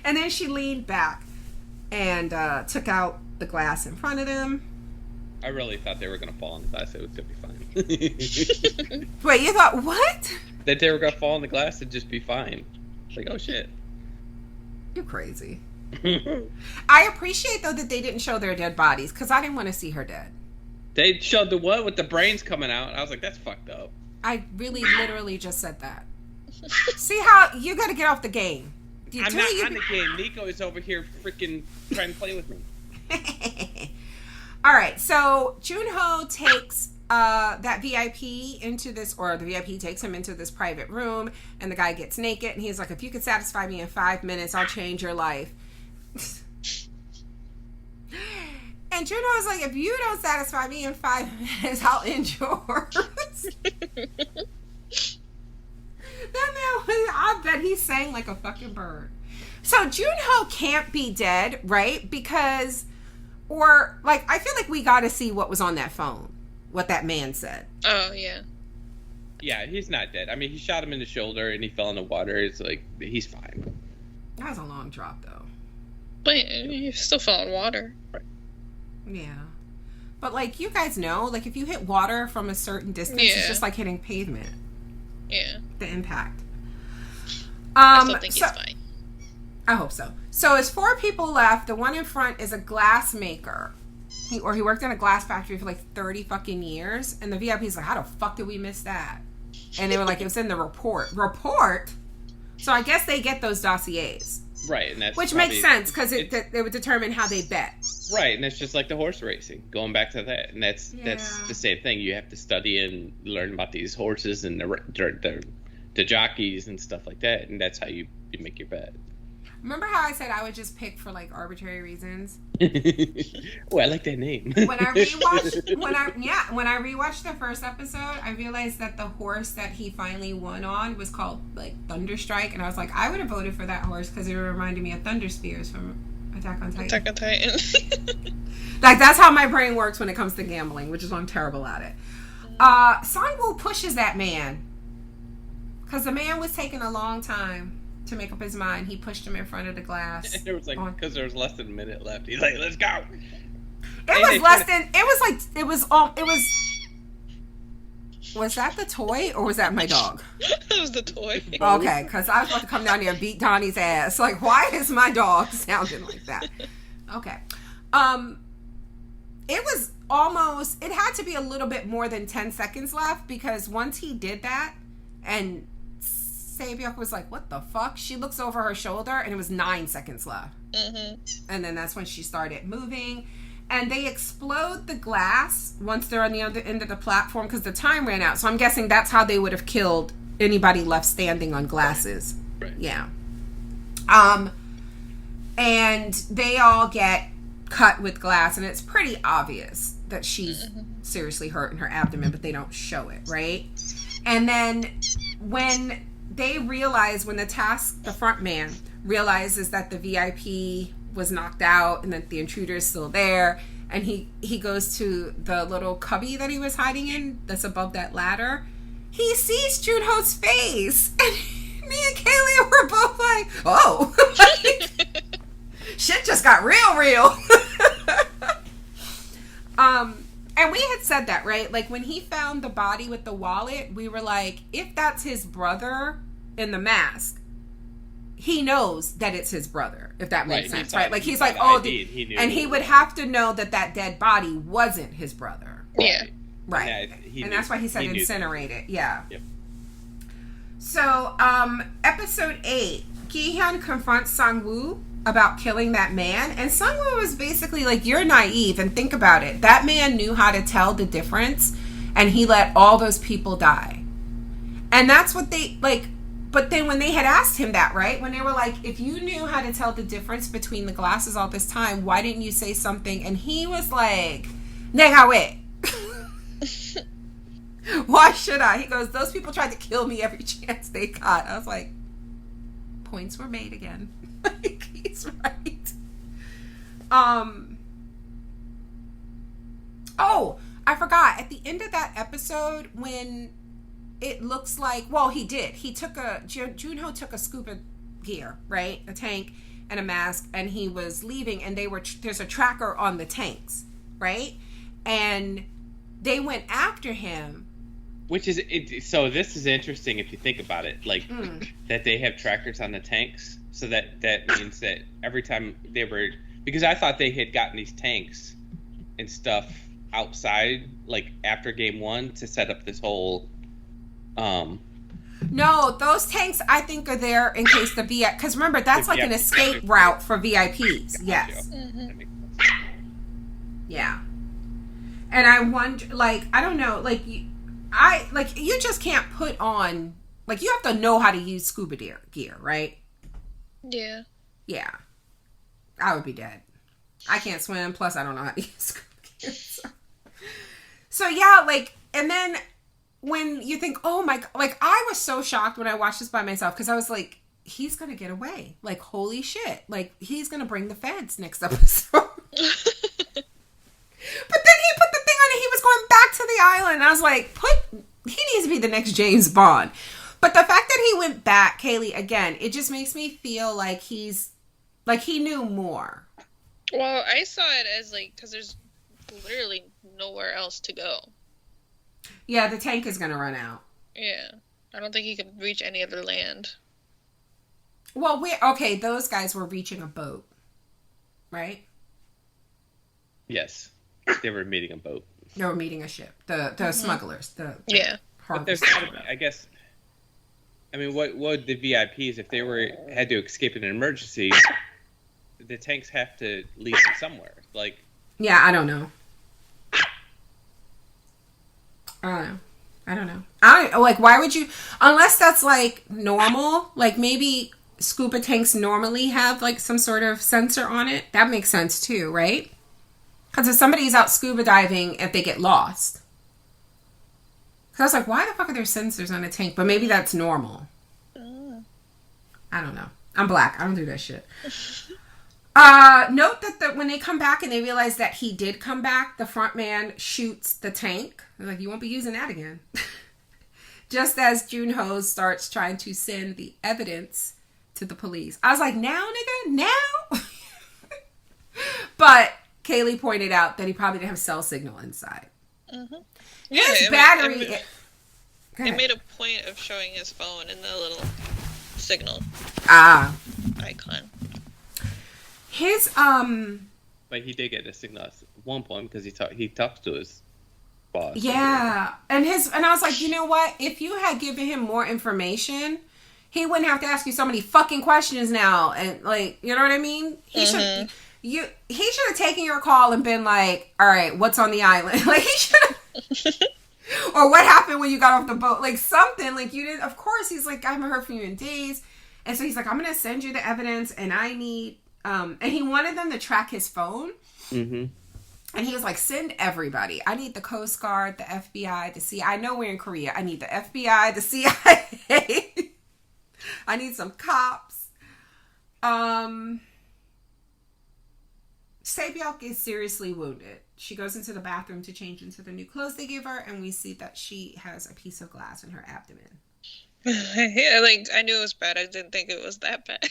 And then she leaned back and took out the glass in front of him. I really thought they were going to fall in the glass. It was going to be fine. Wait, you thought what? That they were going to fall in the glass and just be fine. It's like, oh shit. You're crazy. I appreciate though that they didn't show their dead bodies because I didn't want to see her dead. They showed the one with the brains coming out. I was like, that's fucked up. I really literally just said that. See how you got to get off the game. I'm not on the game. Nico is over here freaking trying to play with me. All right, so Junho takes that VIP into this, or the VIP takes him into this private room, and the guy gets naked, and he's like, if you could satisfy me in 5 minutes, I'll change your life. And Junho's like, if you don't satisfy me in 5 minutes, I'll end yours. That man, I bet he sang like a fucking bird. So Junho can't be dead, right? Because, or like, I feel like we got to see what was on that phone, what that man said. Oh yeah. Yeah, he's not dead. I mean, he shot him in the shoulder and he fell in the water. It's like, he's fine. That was a long drop, though. But he still fell in water. Right. Yeah. But like, you guys know, like if you hit water from a certain distance, it's just like hitting pavement. Yeah. The impact. I still think he's fine. I hope so. So it's 4 people left. The one in front is a glass maker. He worked in a glass factory for like 30 fucking years. And the VIP's like, how the fuck did we miss that? And they were like, it was in the report. Report? So I guess they get those dossiers. Right. And that's which makes sense because it would determine how they bet. Right. And that's just like the horse racing. Going back to that. And that's the same thing. You have to study and learn about these horses and the jockeys and stuff like that. And that's how you make your bet. Remember how I said I would just pick for like arbitrary reasons? Oh, I like that name. When I rewatched the first episode, I realized that the horse that he finally won on was called like Thunderstrike, and I was like, I would have voted for that horse because it reminded me of Thunder Spears from Attack on Titan. Attack on Titan. Like that's how my brain works when it comes to gambling, which is why I'm terrible at it. Sangwoo pushes that man because the man was taking a long time to make up his mind. He pushed him in front of the glass. It was like, because there was less than a minute left. He's like, let's go. Was that the toy or was that my dog? That was the toy. Okay, because I was about to come down here and beat Donnie's ass. Like, why is my dog sounding like that? Okay. It had to be a little bit more than 10 seconds left because once he did that and Sae-byuk was like, what the fuck? She looks over her shoulder and it was 9 seconds left. Mm-hmm. And then that's when she started moving. And they explode the glass once they're on the other end of the platform because the time ran out. So I'm guessing that's how they would have killed anybody left standing on glasses. Right. Yeah. And they all get cut with glass and it's pretty obvious that she's seriously hurt in her abdomen, but they don't show it, right? And then when they realize, when the front man realizes that the VIP was knocked out and that the intruder is still there, and he goes to the little cubby that he was hiding in that's above that ladder, he sees Junho's face, and me and Kaylee were both like, whoa. Shit just got real. And we had said that, right? Like, when he found the body with the wallet, we were like, if that's his brother in the mask, he knows that it's his brother, if that makes sense, right? Like, he's like, oh, and he would have to know that that dead body wasn't his brother. Yeah. Right. And that's why he said incinerate it. Yeah. Yep. So, episode 8, Gi-hyun confronts Sang-woo about killing that man, and Sang-woo was basically like, you're naive, and think about it. That man knew how to tell the difference, and he let all those people die. And that's what they, like, but then when they had asked him that, right, when they were like, if you knew how to tell the difference between the glasses all this time, why didn't you say something? And he was like, nega wait. Why should I? He goes, those people tried to kill me every chance they got. I was like, points were made again. Like, he's right. Oh, I forgot. At the end of that episode, when it looks like, well, he did. He took Junho took a scuba gear, right? A tank and a mask, and he was leaving, and there's a tracker on the tanks, right? And they went after him. Which is, so this is interesting if you think about it, like, that they have trackers on the tanks. So that means that every time they were, because I thought they had gotten these tanks and stuff outside, like, after game 1 to set up this whole, No, those tanks I think are there in case the VIP, because remember, that's like an escape route for VIPs. Yes. Mm-hmm. Yeah. And I wonder, like, I don't know, like, you just can't put on, like, you have to know how to use scuba gear, right? Yeah. Yeah. I would be dead. I can't swim, plus I don't know how to use scuba gear. So yeah, like, and then when you think, oh my God, like, I was so shocked when I watched this by myself, because I was like, he's gonna get away. Like, holy shit. Like, he's gonna bring the feds next episode. But then he put the thing on it, he was going back to the island. I was like, he needs to be the next James Bond. But the fact that he went back, Kaylee, again, it just makes me feel like he knew more. Well, I saw it as, like, because there's literally nowhere else to go. Yeah, the tank is going to run out. Yeah. I don't think he could reach any other land. Well, okay, those guys were reaching a boat, right? yes, they were meeting a boat. They were meeting a ship. The smugglers. Yeah. But there's, I guess, I mean, what would the VIPs, if they had to escape in an emergency, the tanks have to leave them somewhere. Like, yeah, I don't know. Like, why would you, unless that's like normal, like maybe scuba tanks normally have like some sort of sensor on it. That makes sense too, right? Because if somebody's out scuba diving, if they get lost. So I was like, why the fuck are there sensors on a tank? But maybe that's normal. I don't know. I'm black. I don't do that shit. Note that when they come back and they realize that he did come back, the front man shoots the tank. They're like, you won't be using that again. Just as Junho starts trying to send the evidence to the police. I was like, now, nigga? Now? But Kaylee pointed out that he probably didn't have cell signal inside. Mm-hmm. His battery... They made a point of showing his phone in the little signal icon. His But he did get a signal at one point because he talks to his boss. Yeah, and I was like, you know what? If you had given him more information, he wouldn't have to ask you so many fucking questions now. And, like, you know what I mean? He should have taken your call and been like, all right, what's on the island? Like, he should have. Or what happened when you got off the boat? Like, something. Like, you didn't. Of course, he's like, I haven't heard from you in days. And so he's like, I'm going to send you the evidence, and I need. And he wanted them to track his phone. Mm-hmm. And he was like, send everybody. I need the Coast Guard, the FBI, the CIA. I know we're in Korea. I need the FBI, the CIA. I need some cops. Sae-byuk is seriously wounded. She goes into the bathroom to change into the new clothes they give her, and we see that she has a piece of glass in her abdomen. Yeah, like I knew it was bad. I didn't think it was that bad.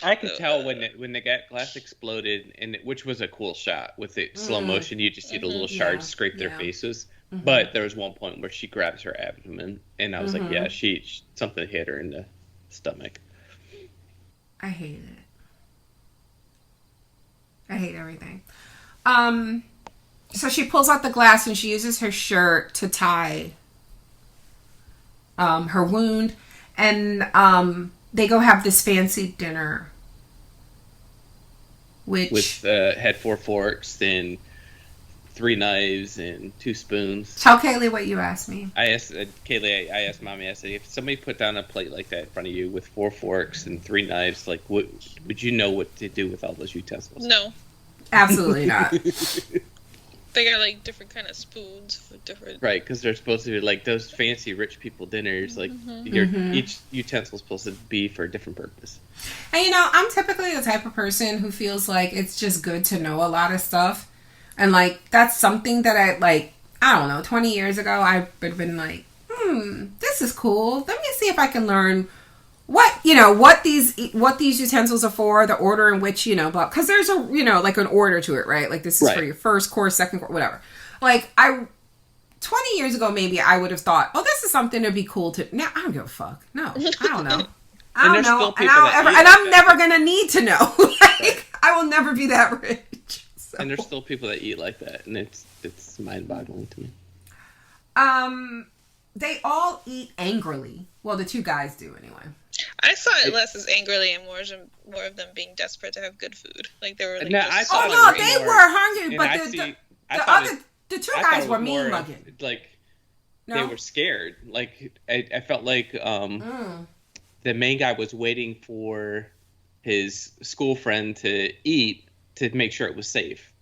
I could tell when the glass exploded, which was a cool shot with it slow motion. You just see the little shards scrape their faces. But there was one point where she grabs her abdomen, and I was like, yeah, she something hit her in the stomach. I hate it. I hate everything. So she pulls out the glass and she uses her shirt to tie her wound, and they go have this fancy dinner, which had 4 forks and 3 knives and 2 spoons. Tell Kaylee what you asked me. I asked Kaylee. I asked Mommy. I said, if somebody put down a plate like that in front of you with 4 forks and 3 knives, like, what would you know what to do with all those utensils? No, absolutely not. They got like different kind of spoons with different. Right, because they're supposed to be like those fancy rich people dinners. Like each utensil is supposed to be for a different purpose. And I'm typically the type of person who feels like it's just good to know a lot of stuff, and like that's something that I don't know. 20 years ago, I would have been like, this is cool. Let me see if I can learn what these utensils are for, the order in which, because there's a, like an order to it, right? Like this is for your first course, second course, whatever. Like 20 years ago, maybe I would have thought, oh, this is something to be cool to. Now I don't give a fuck. No, I don't know. I don't know. And I'm never going to need to know. I will never be that rich. So. And there's still people that eat like that. And it's mind-boggling to me. They all eat angrily. Well, the 2 guys do anyway. I saw it less as angrily and more of them being desperate to have good food. Like they were like, they were hungry, but the 2 guys were mean mugging. Like they were scared. Like I felt like the main guy was waiting for his school friend to eat to make sure it was safe.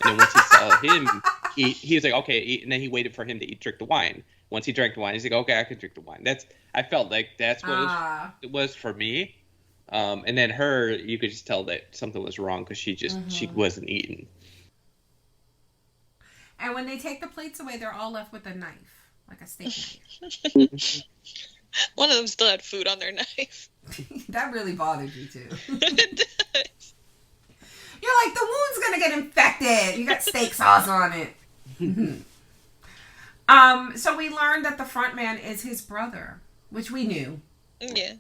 And then once he saw him eat, he was like, okay, eat. And then he waited for him to drink the wine. Once he drank the wine, he's like, okay, I can drink the wine. I felt like that's what it was for me. And then her, you could just tell that something was wrong because she wasn't eating. And when they take the plates away, they're all left with a knife, like a steak knife. One of them still had food on their knife. That really bothered you too. It does. You're like, the wound's gonna get infected. You got steak sauce on it. So we learned that the front man is his brother, which we knew. Yeah.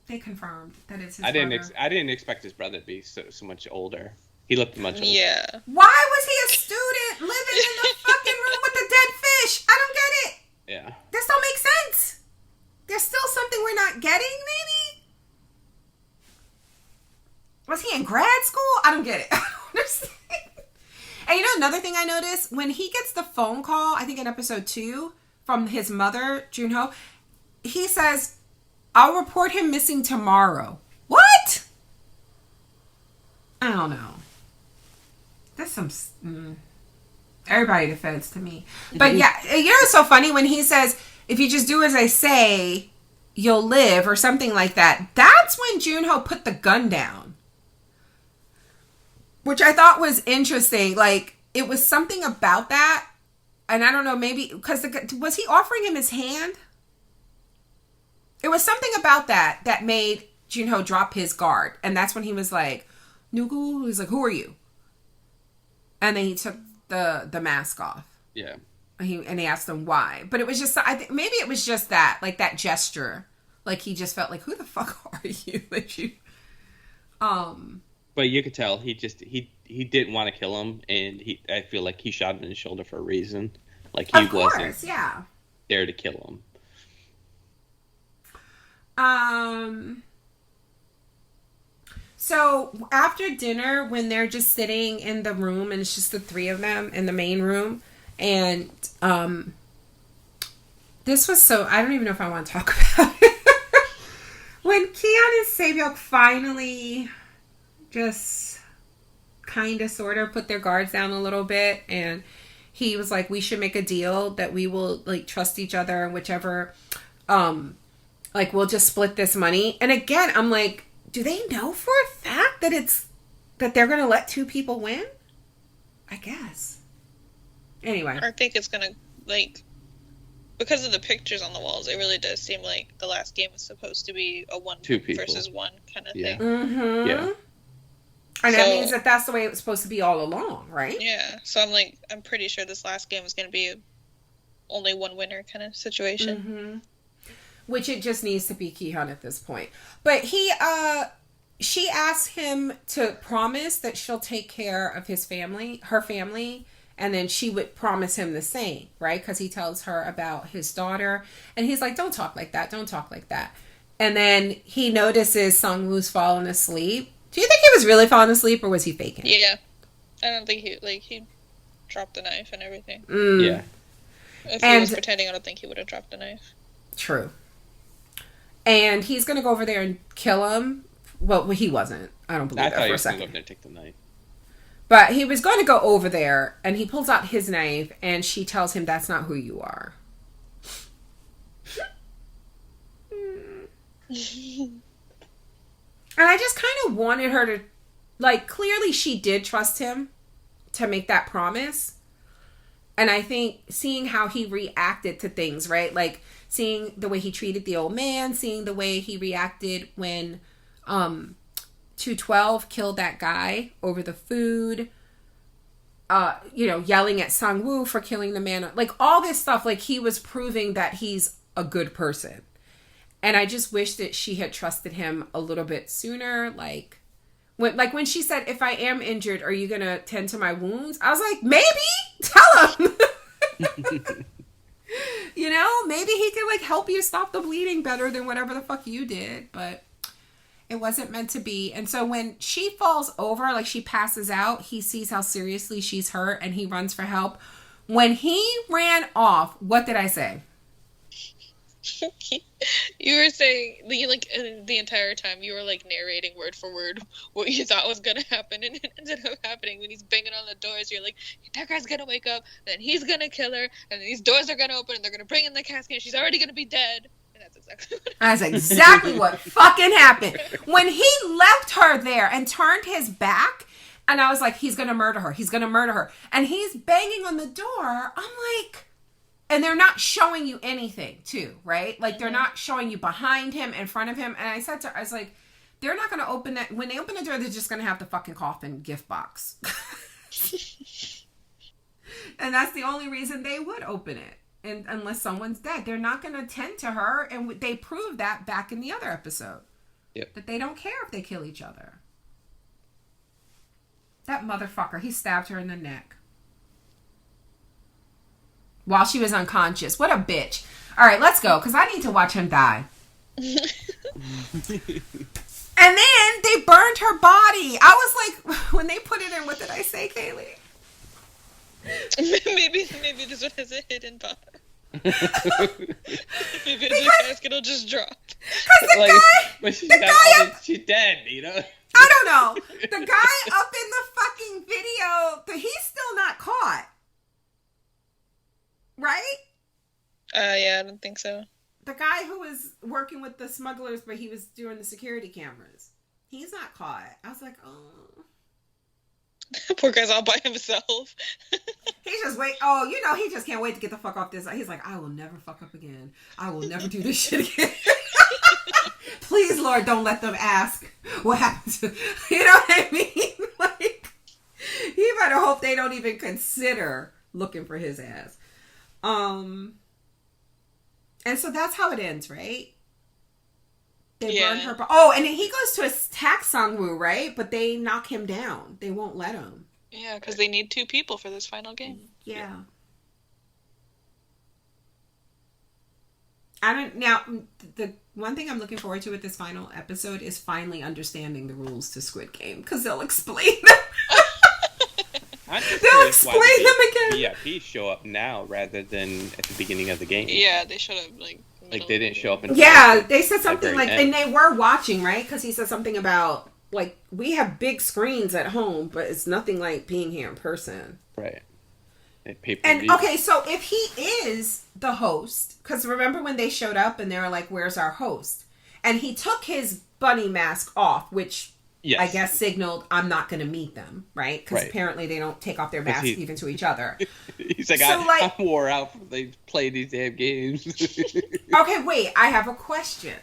They confirmed that it's his brother. I didn't expect his brother to be so much older. He looked much older. Yeah. Why was he a student living in the fucking room with the dead fish? I don't get it. Yeah. This don't make sense. There's still something we're not getting, maybe? Was he in grad school? I don't get it. I don't understand. And another thing I noticed, when he gets the phone call, I think in episode 2, from his mother, Junho, he says, I'll report him missing tomorrow. What? I don't know. There's some... everybody defends to me. But yeah, it's so funny when he says, if you just do as I say, you'll live, or something like that. That's when Junho put the gun down. Which I thought was interesting. Like, it was something about that. And I don't know, maybe... because was he offering him his hand? It was something about that made Junho drop his guard. And that's when he was like, Nugu? He's like, who are you? And then he took the mask off. Yeah. And he asked him why. But it was just... I think maybe it was just that. Like, that gesture. Like, he just felt like, who the fuck are you? Like, you... But you could tell he didn't want to kill him, and I feel like he shot him in the shoulder for a reason. Like he wasn't there to kill him. So after dinner, when they're just sitting in the room and it's just the 3 of them in the main room, and this was so... I don't even know if I want to talk about it. When Kian and Sabyok finally just kind of sort of put their guards down a little bit, and he was like, we should make a deal that we will like trust each other and whichever like we'll just split this money. And again, I'm like, do they know for a fact that they're gonna let 2 people win? I guess. Anyway, I think it's gonna like because of the pictures on the walls, it really does seem like the last game was supposed to be a Two people versus one kind of yeah. thing. Mm-hmm. Yeah. And that means that that's the way it was supposed to be all along, right? Yeah. So I'm pretty sure this last game is going to be only one winner kind of situation. Mm-hmm. Which it just needs to be Ki-hun at this point. But she asked him to promise that she'll take care of her family, and then she would promise him the same, right? Because he tells her about his daughter, and he's like, don't talk like that, don't talk like that. And then he notices Sung-woo's fallen asleep. Do you think he was really falling asleep, or was he faking? Yeah. I don't think he dropped the knife and everything. Yeah. If he was pretending, I don't think he would have dropped the knife. True. And he's going to go over there and kill him. Well, he wasn't. I don't believe that for a second. I thought he was going to go over there and take the knife. But he was going to go over there, and he pulls out his knife, and she tells him that's not who you are. And I just kind of wanted her to, like, clearly she did trust him to make that promise. And I think seeing how he reacted to things, right? Like, seeing the way he treated the old man, seeing the way he reacted when 212 killed that guy over the food, yelling at Sang-woo for killing the man. Like, all this stuff, like, he was proving that he's a good person. And I just wish that she had trusted him a little bit sooner. Like when she said, if I am injured, are you going to tend to my wounds? I was like, maybe. Tell him. Maybe he could, like, help you stop the bleeding better than whatever the fuck you did. But it wasn't meant to be. And so when she falls over, like, she passes out, he sees how seriously she's hurt, and he runs for help. When he ran off, what did I say? You were saying, like, the entire time you were, like, narrating word for word what you thought was gonna happen, and it ended up happening. When he's banging on the doors, you're like, that guy's gonna wake up, then he's gonna kill her, and then these doors are gonna open, and they're gonna bring in the casket, and she's already gonna be dead. And that's exactly what happened. That's exactly what fucking happened. When he left her there and turned his back, and I was like, he's gonna murder her, he's gonna murder her. And he's banging on the door, I'm like... And they're not showing you anything, too, right? Like, they're not showing you behind him, in front of him. And I said to her, I was like, they're not going to open that. When they open the door, they're just going to have the fucking coffin gift box. And that's the only reason they would open it. And unless someone's dead. They're not going to tend to her. And they proved that back in the other episode. Yep. That they don't care if they kill each other. That motherfucker, he stabbed her in the neck. While she was unconscious. What a bitch. All right, let's go, because I need to watch him die. And then they burned her body. I was like, when they put it in, what did I say, Kaylee? Maybe this one has a hidden body. Maybe the casket will just drop. Because the guy... When she's she's dead, I don't know. The guy up in the fucking video, he's still not caught. Right? Yeah, I don't think so. The guy who was working with the smugglers, but he was doing the security cameras. He's not caught. I was like, oh. Poor guy's all by himself. He just he just can't wait to get the fuck off this. He's like, I will never fuck up again. I will never do this shit again. Please, Lord, don't let them ask what happened to... You know what I mean? Like, he better hope they don't even consider looking for his ass. And so that's how it ends, right? They burn her. Oh, and then he goes to attack Sang-woo, right? But they knock him down. They won't let him. Yeah, because they need 2 people for this final game. Yeah. Now, the one thing I'm looking forward to with this final episode is finally understanding the rules to Squid Game, because they'll explain them. They'll explain them again. VIP show up now rather than at the beginning of the game. Yeah, they showed up like they didn't show up. They said something like, and they were watching, right? Because he said something about, like, we have big screens at home, but it's nothing like being here in person. Right. And okay, so if he is the host, because remember when they showed up and they were like, "Where's our host?" And he took his bunny mask off, which Yes. I guess signaled, I'm not going to meet them, right? Because apparently they don't take off their masks even to each other. He's like, I'm wore out from they play these damn games. Okay, wait. I have a question.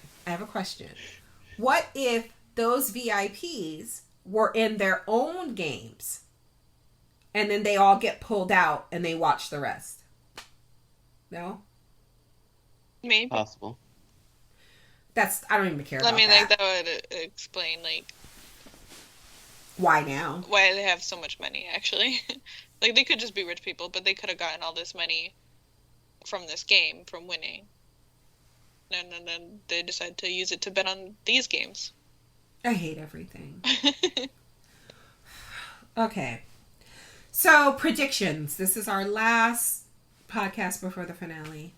What if those VIPs were in their own games and then they all get pulled out and they watch the rest? No? Maybe. Possible. I don't even care about that. like, that would explain, like... Why now? Why they have so much money, actually. Like, they could just be rich people, but they could have gotten all this money from this game, from winning. And then they decide to use it to bet on these games. I hate everything. Okay. So, predictions. This is our last podcast before the finale.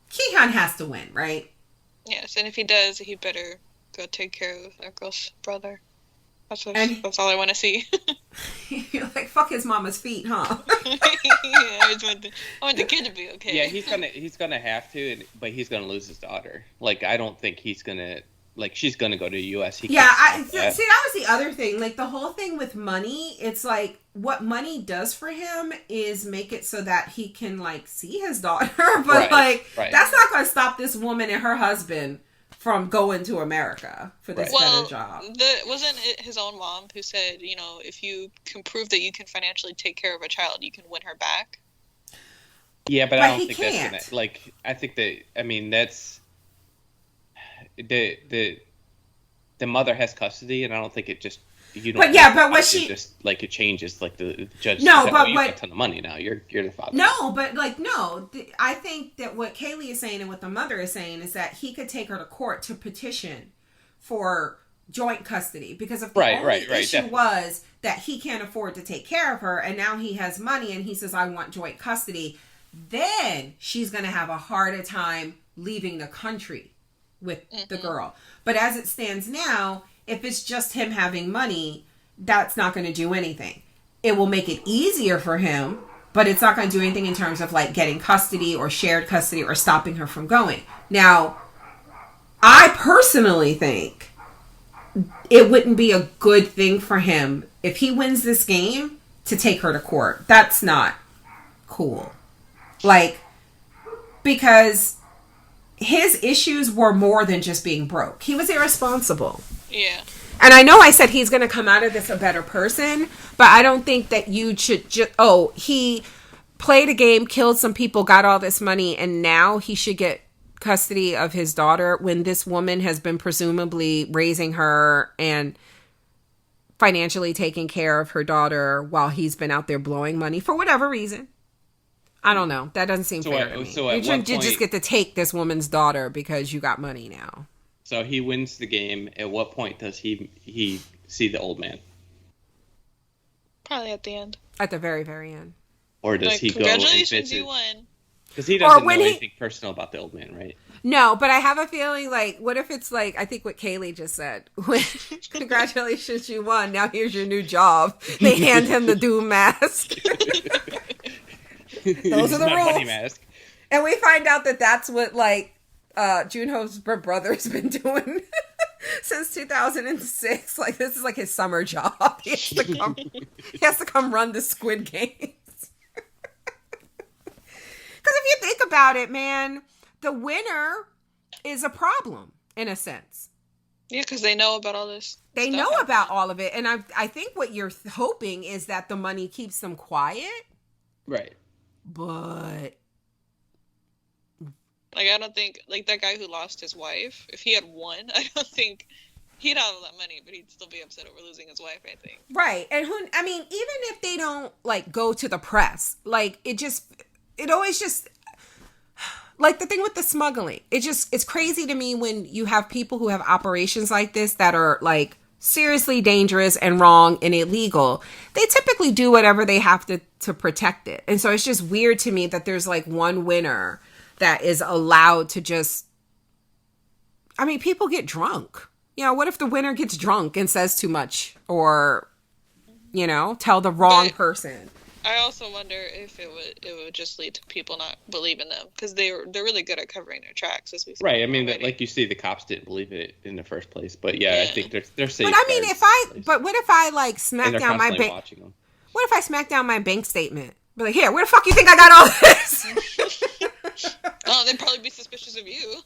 Kihan has to win, right? Yes, and if he does, he better go take care of that girl's brother. That's all I want to see. You're like, fuck his mama's feet, huh? Yeah, I want the kid to be okay. Yeah, he's gonna have to, but he's gonna lose his daughter. Like, I don't think he's gonna. Like, she's gonna go to the U.S. See, that was the other thing. Like, the whole thing with money, it's like, what money does for him is make it so that he can, like, see his daughter. But, that's not going to stop this woman and her husband from going to America for this better job. Wasn't it his own mom who said, if you can prove that you can financially take care of a child, you can win her back? Yeah, but I don't think that's gonna, like, I think that, I mean, that's... The mother has custody, and I don't think it just just like it changes, like the judge. No, but you got a ton of money now. You're the father. No, but I think that what Kaylee is saying and what the mother is saying is that he could take her to court to petition for joint custody, because if the only issue was that he can't afford to take care of her, and now he has money and he says, I want joint custody, then she's going to have a harder time leaving the country with the girl. But as it stands now, if it's just him having money, that's not going to do anything. It will make it easier for him, but it's not going to do anything in terms of, like, getting custody or shared custody or stopping her from going. Now, I personally think it wouldn't be a good thing for him if he wins this game to take her to court. That's not cool. Like, because his issues were more than just being broke. He was irresponsible. Yeah. And I know I said he's going to come out of this a better person, but I don't think that you should just... Oh, he played a game, killed some people, got all this money, and now he should get custody of his daughter when this woman has been presumably raising her and financially taking care of her daughter while he's been out there blowing money for whatever reason. I don't know. That doesn't seem fair to me. You just get to take this woman's daughter because you got money now. So he wins the game. At what point does he see the old man? Probably at the end. At the very, very end. Or does he go and visit? Congratulations, you won. Because he doesn't know anything personal about the old man, right? No, but I have a feeling, like, what if it's like, I think what Kaylee just said. Congratulations, you won. Now here's your new job. They hand him the Doom mask. Those are the rules. Money mask. And we find out that that's what, like, Junho's brother's been doing since 2006. Like, this is like his summer job. He has to come run the Squid Games. Because if you think about it, man, the winner is a problem in a sense. Yeah, because they know about all this. They know about all of it. And I think what you're hoping is that the money keeps them quiet. Right. But... Like, I don't think, like, that guy who lost his wife, if he had won, I don't think he'd have all that money, but he'd still be upset over losing his wife, I think. Right. And even if they don't, like, go to the press, like, it always just, like, the thing with the smuggling, it's crazy to me when you have people who have operations like this that are, like, seriously dangerous and wrong and illegal. They typically do whatever they have to protect it. And so it's just weird to me that there's, like, one winner that is allowed to just... I mean, people get drunk. You know, what if the winner gets drunk and says too much? Or, you know, tell the wrong person? I also wonder if it would just lead to people not believing them, because they're really good at covering their tracks, as we've seen. Right. I mean, already. like you see, the cops didn't believe it in the first place. But yeah, I Yeah. think they're But safeguards. I mean, what if I like and smack they're down my constantly bank? watching them. What if I smack down my bank statement? Be like, here, where the fuck you think I got all this? Oh, they'd probably be suspicious of you.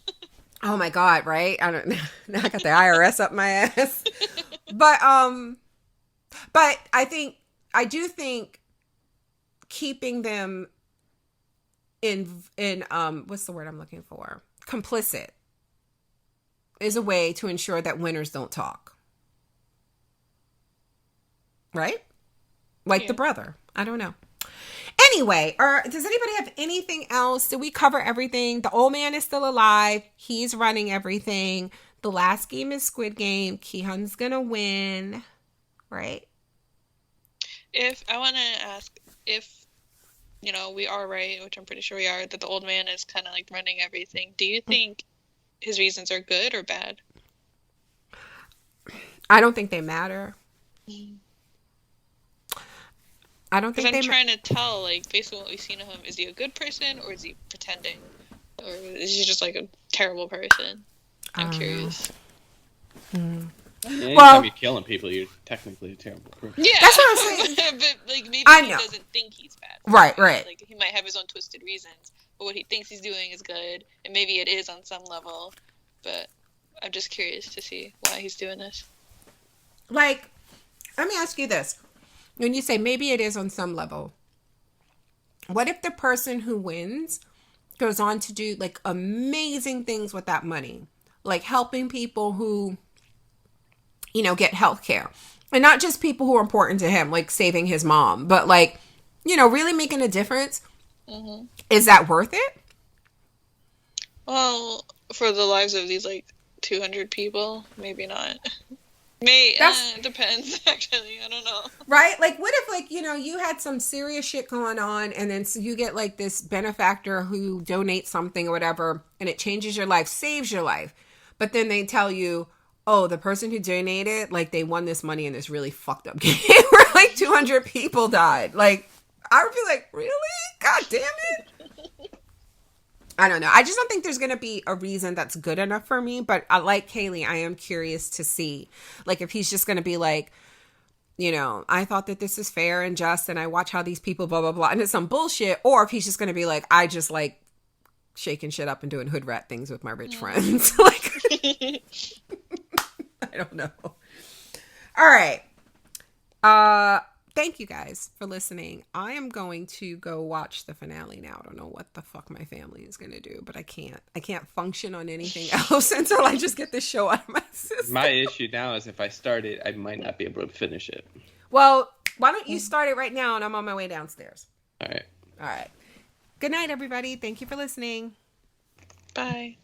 Oh my god, right? I don't. Now I got the IRS up my ass. But I do think keeping them in what's the word I'm looking for? Complicit is a way to ensure that winners don't talk. Right? Like the brother. I don't know. Anyway, does anybody have anything else? Did we cover everything? The old man is still alive. He's running everything. The last game is Squid Game. Ki-hun's gonna win. Right? If I want to ask if, we are right, which I'm pretty sure we are, that the old man is kind of like running everything. Do you think his reasons are good or bad? I don't think they matter. I don't think Because I'm trying to tell, like, based on what we've seen of him, is he a good person or is he pretending? Or is he just like a terrible person? I'm curious. Anytime you're killing people, you're technically a terrible person. Yeah, that's what I'm saying. But like maybe I he know. doesn't think he's bad. Right. Like he might have his own twisted reasons, but what he thinks he's doing is good, and maybe it is on some level. But I'm just curious to see why he's doing this. Like, let me ask you this: when you say maybe it is on some level, what if the person who wins goes on to do like amazing things with that money, like helping people who, get health care, and not just people who are important to him, like saving his mom, but like, really making a difference? Mm-hmm. Is that worth it? Well, for the lives of these like 200 people, maybe not. It depends, actually. I don't know. Right? Like, what if, like, you had some serious shit going on, and then so you get, like, this benefactor who donates something or whatever, and it changes your life, saves your life. But then they tell you, oh, the person who donated, like, they won this money in this really fucked up game where, like, 200 people died. Like, I would be like, really? God damn it. I don't know. I just don't think there's going to be a reason that's good enough for me. But like Kaylee, I am curious to see, like, if he's just going to be like, I thought that this is fair and just, and I watch how these people blah, blah, blah, and it's some bullshit. Or if he's just going to be like, I just like shaking shit up and doing hood rat things with my rich friends. Like, I don't know. All right. Thank you guys for listening. I am going to go watch the finale now. I don't know what the fuck my family is going to do, but I can't function on anything else until I just get this show out of my system. My issue now is if I start it, I might not be able to finish it. Well, why don't you start it right now and I'm on my way downstairs. All right. All right. Good night, everybody. Thank you for listening. Bye.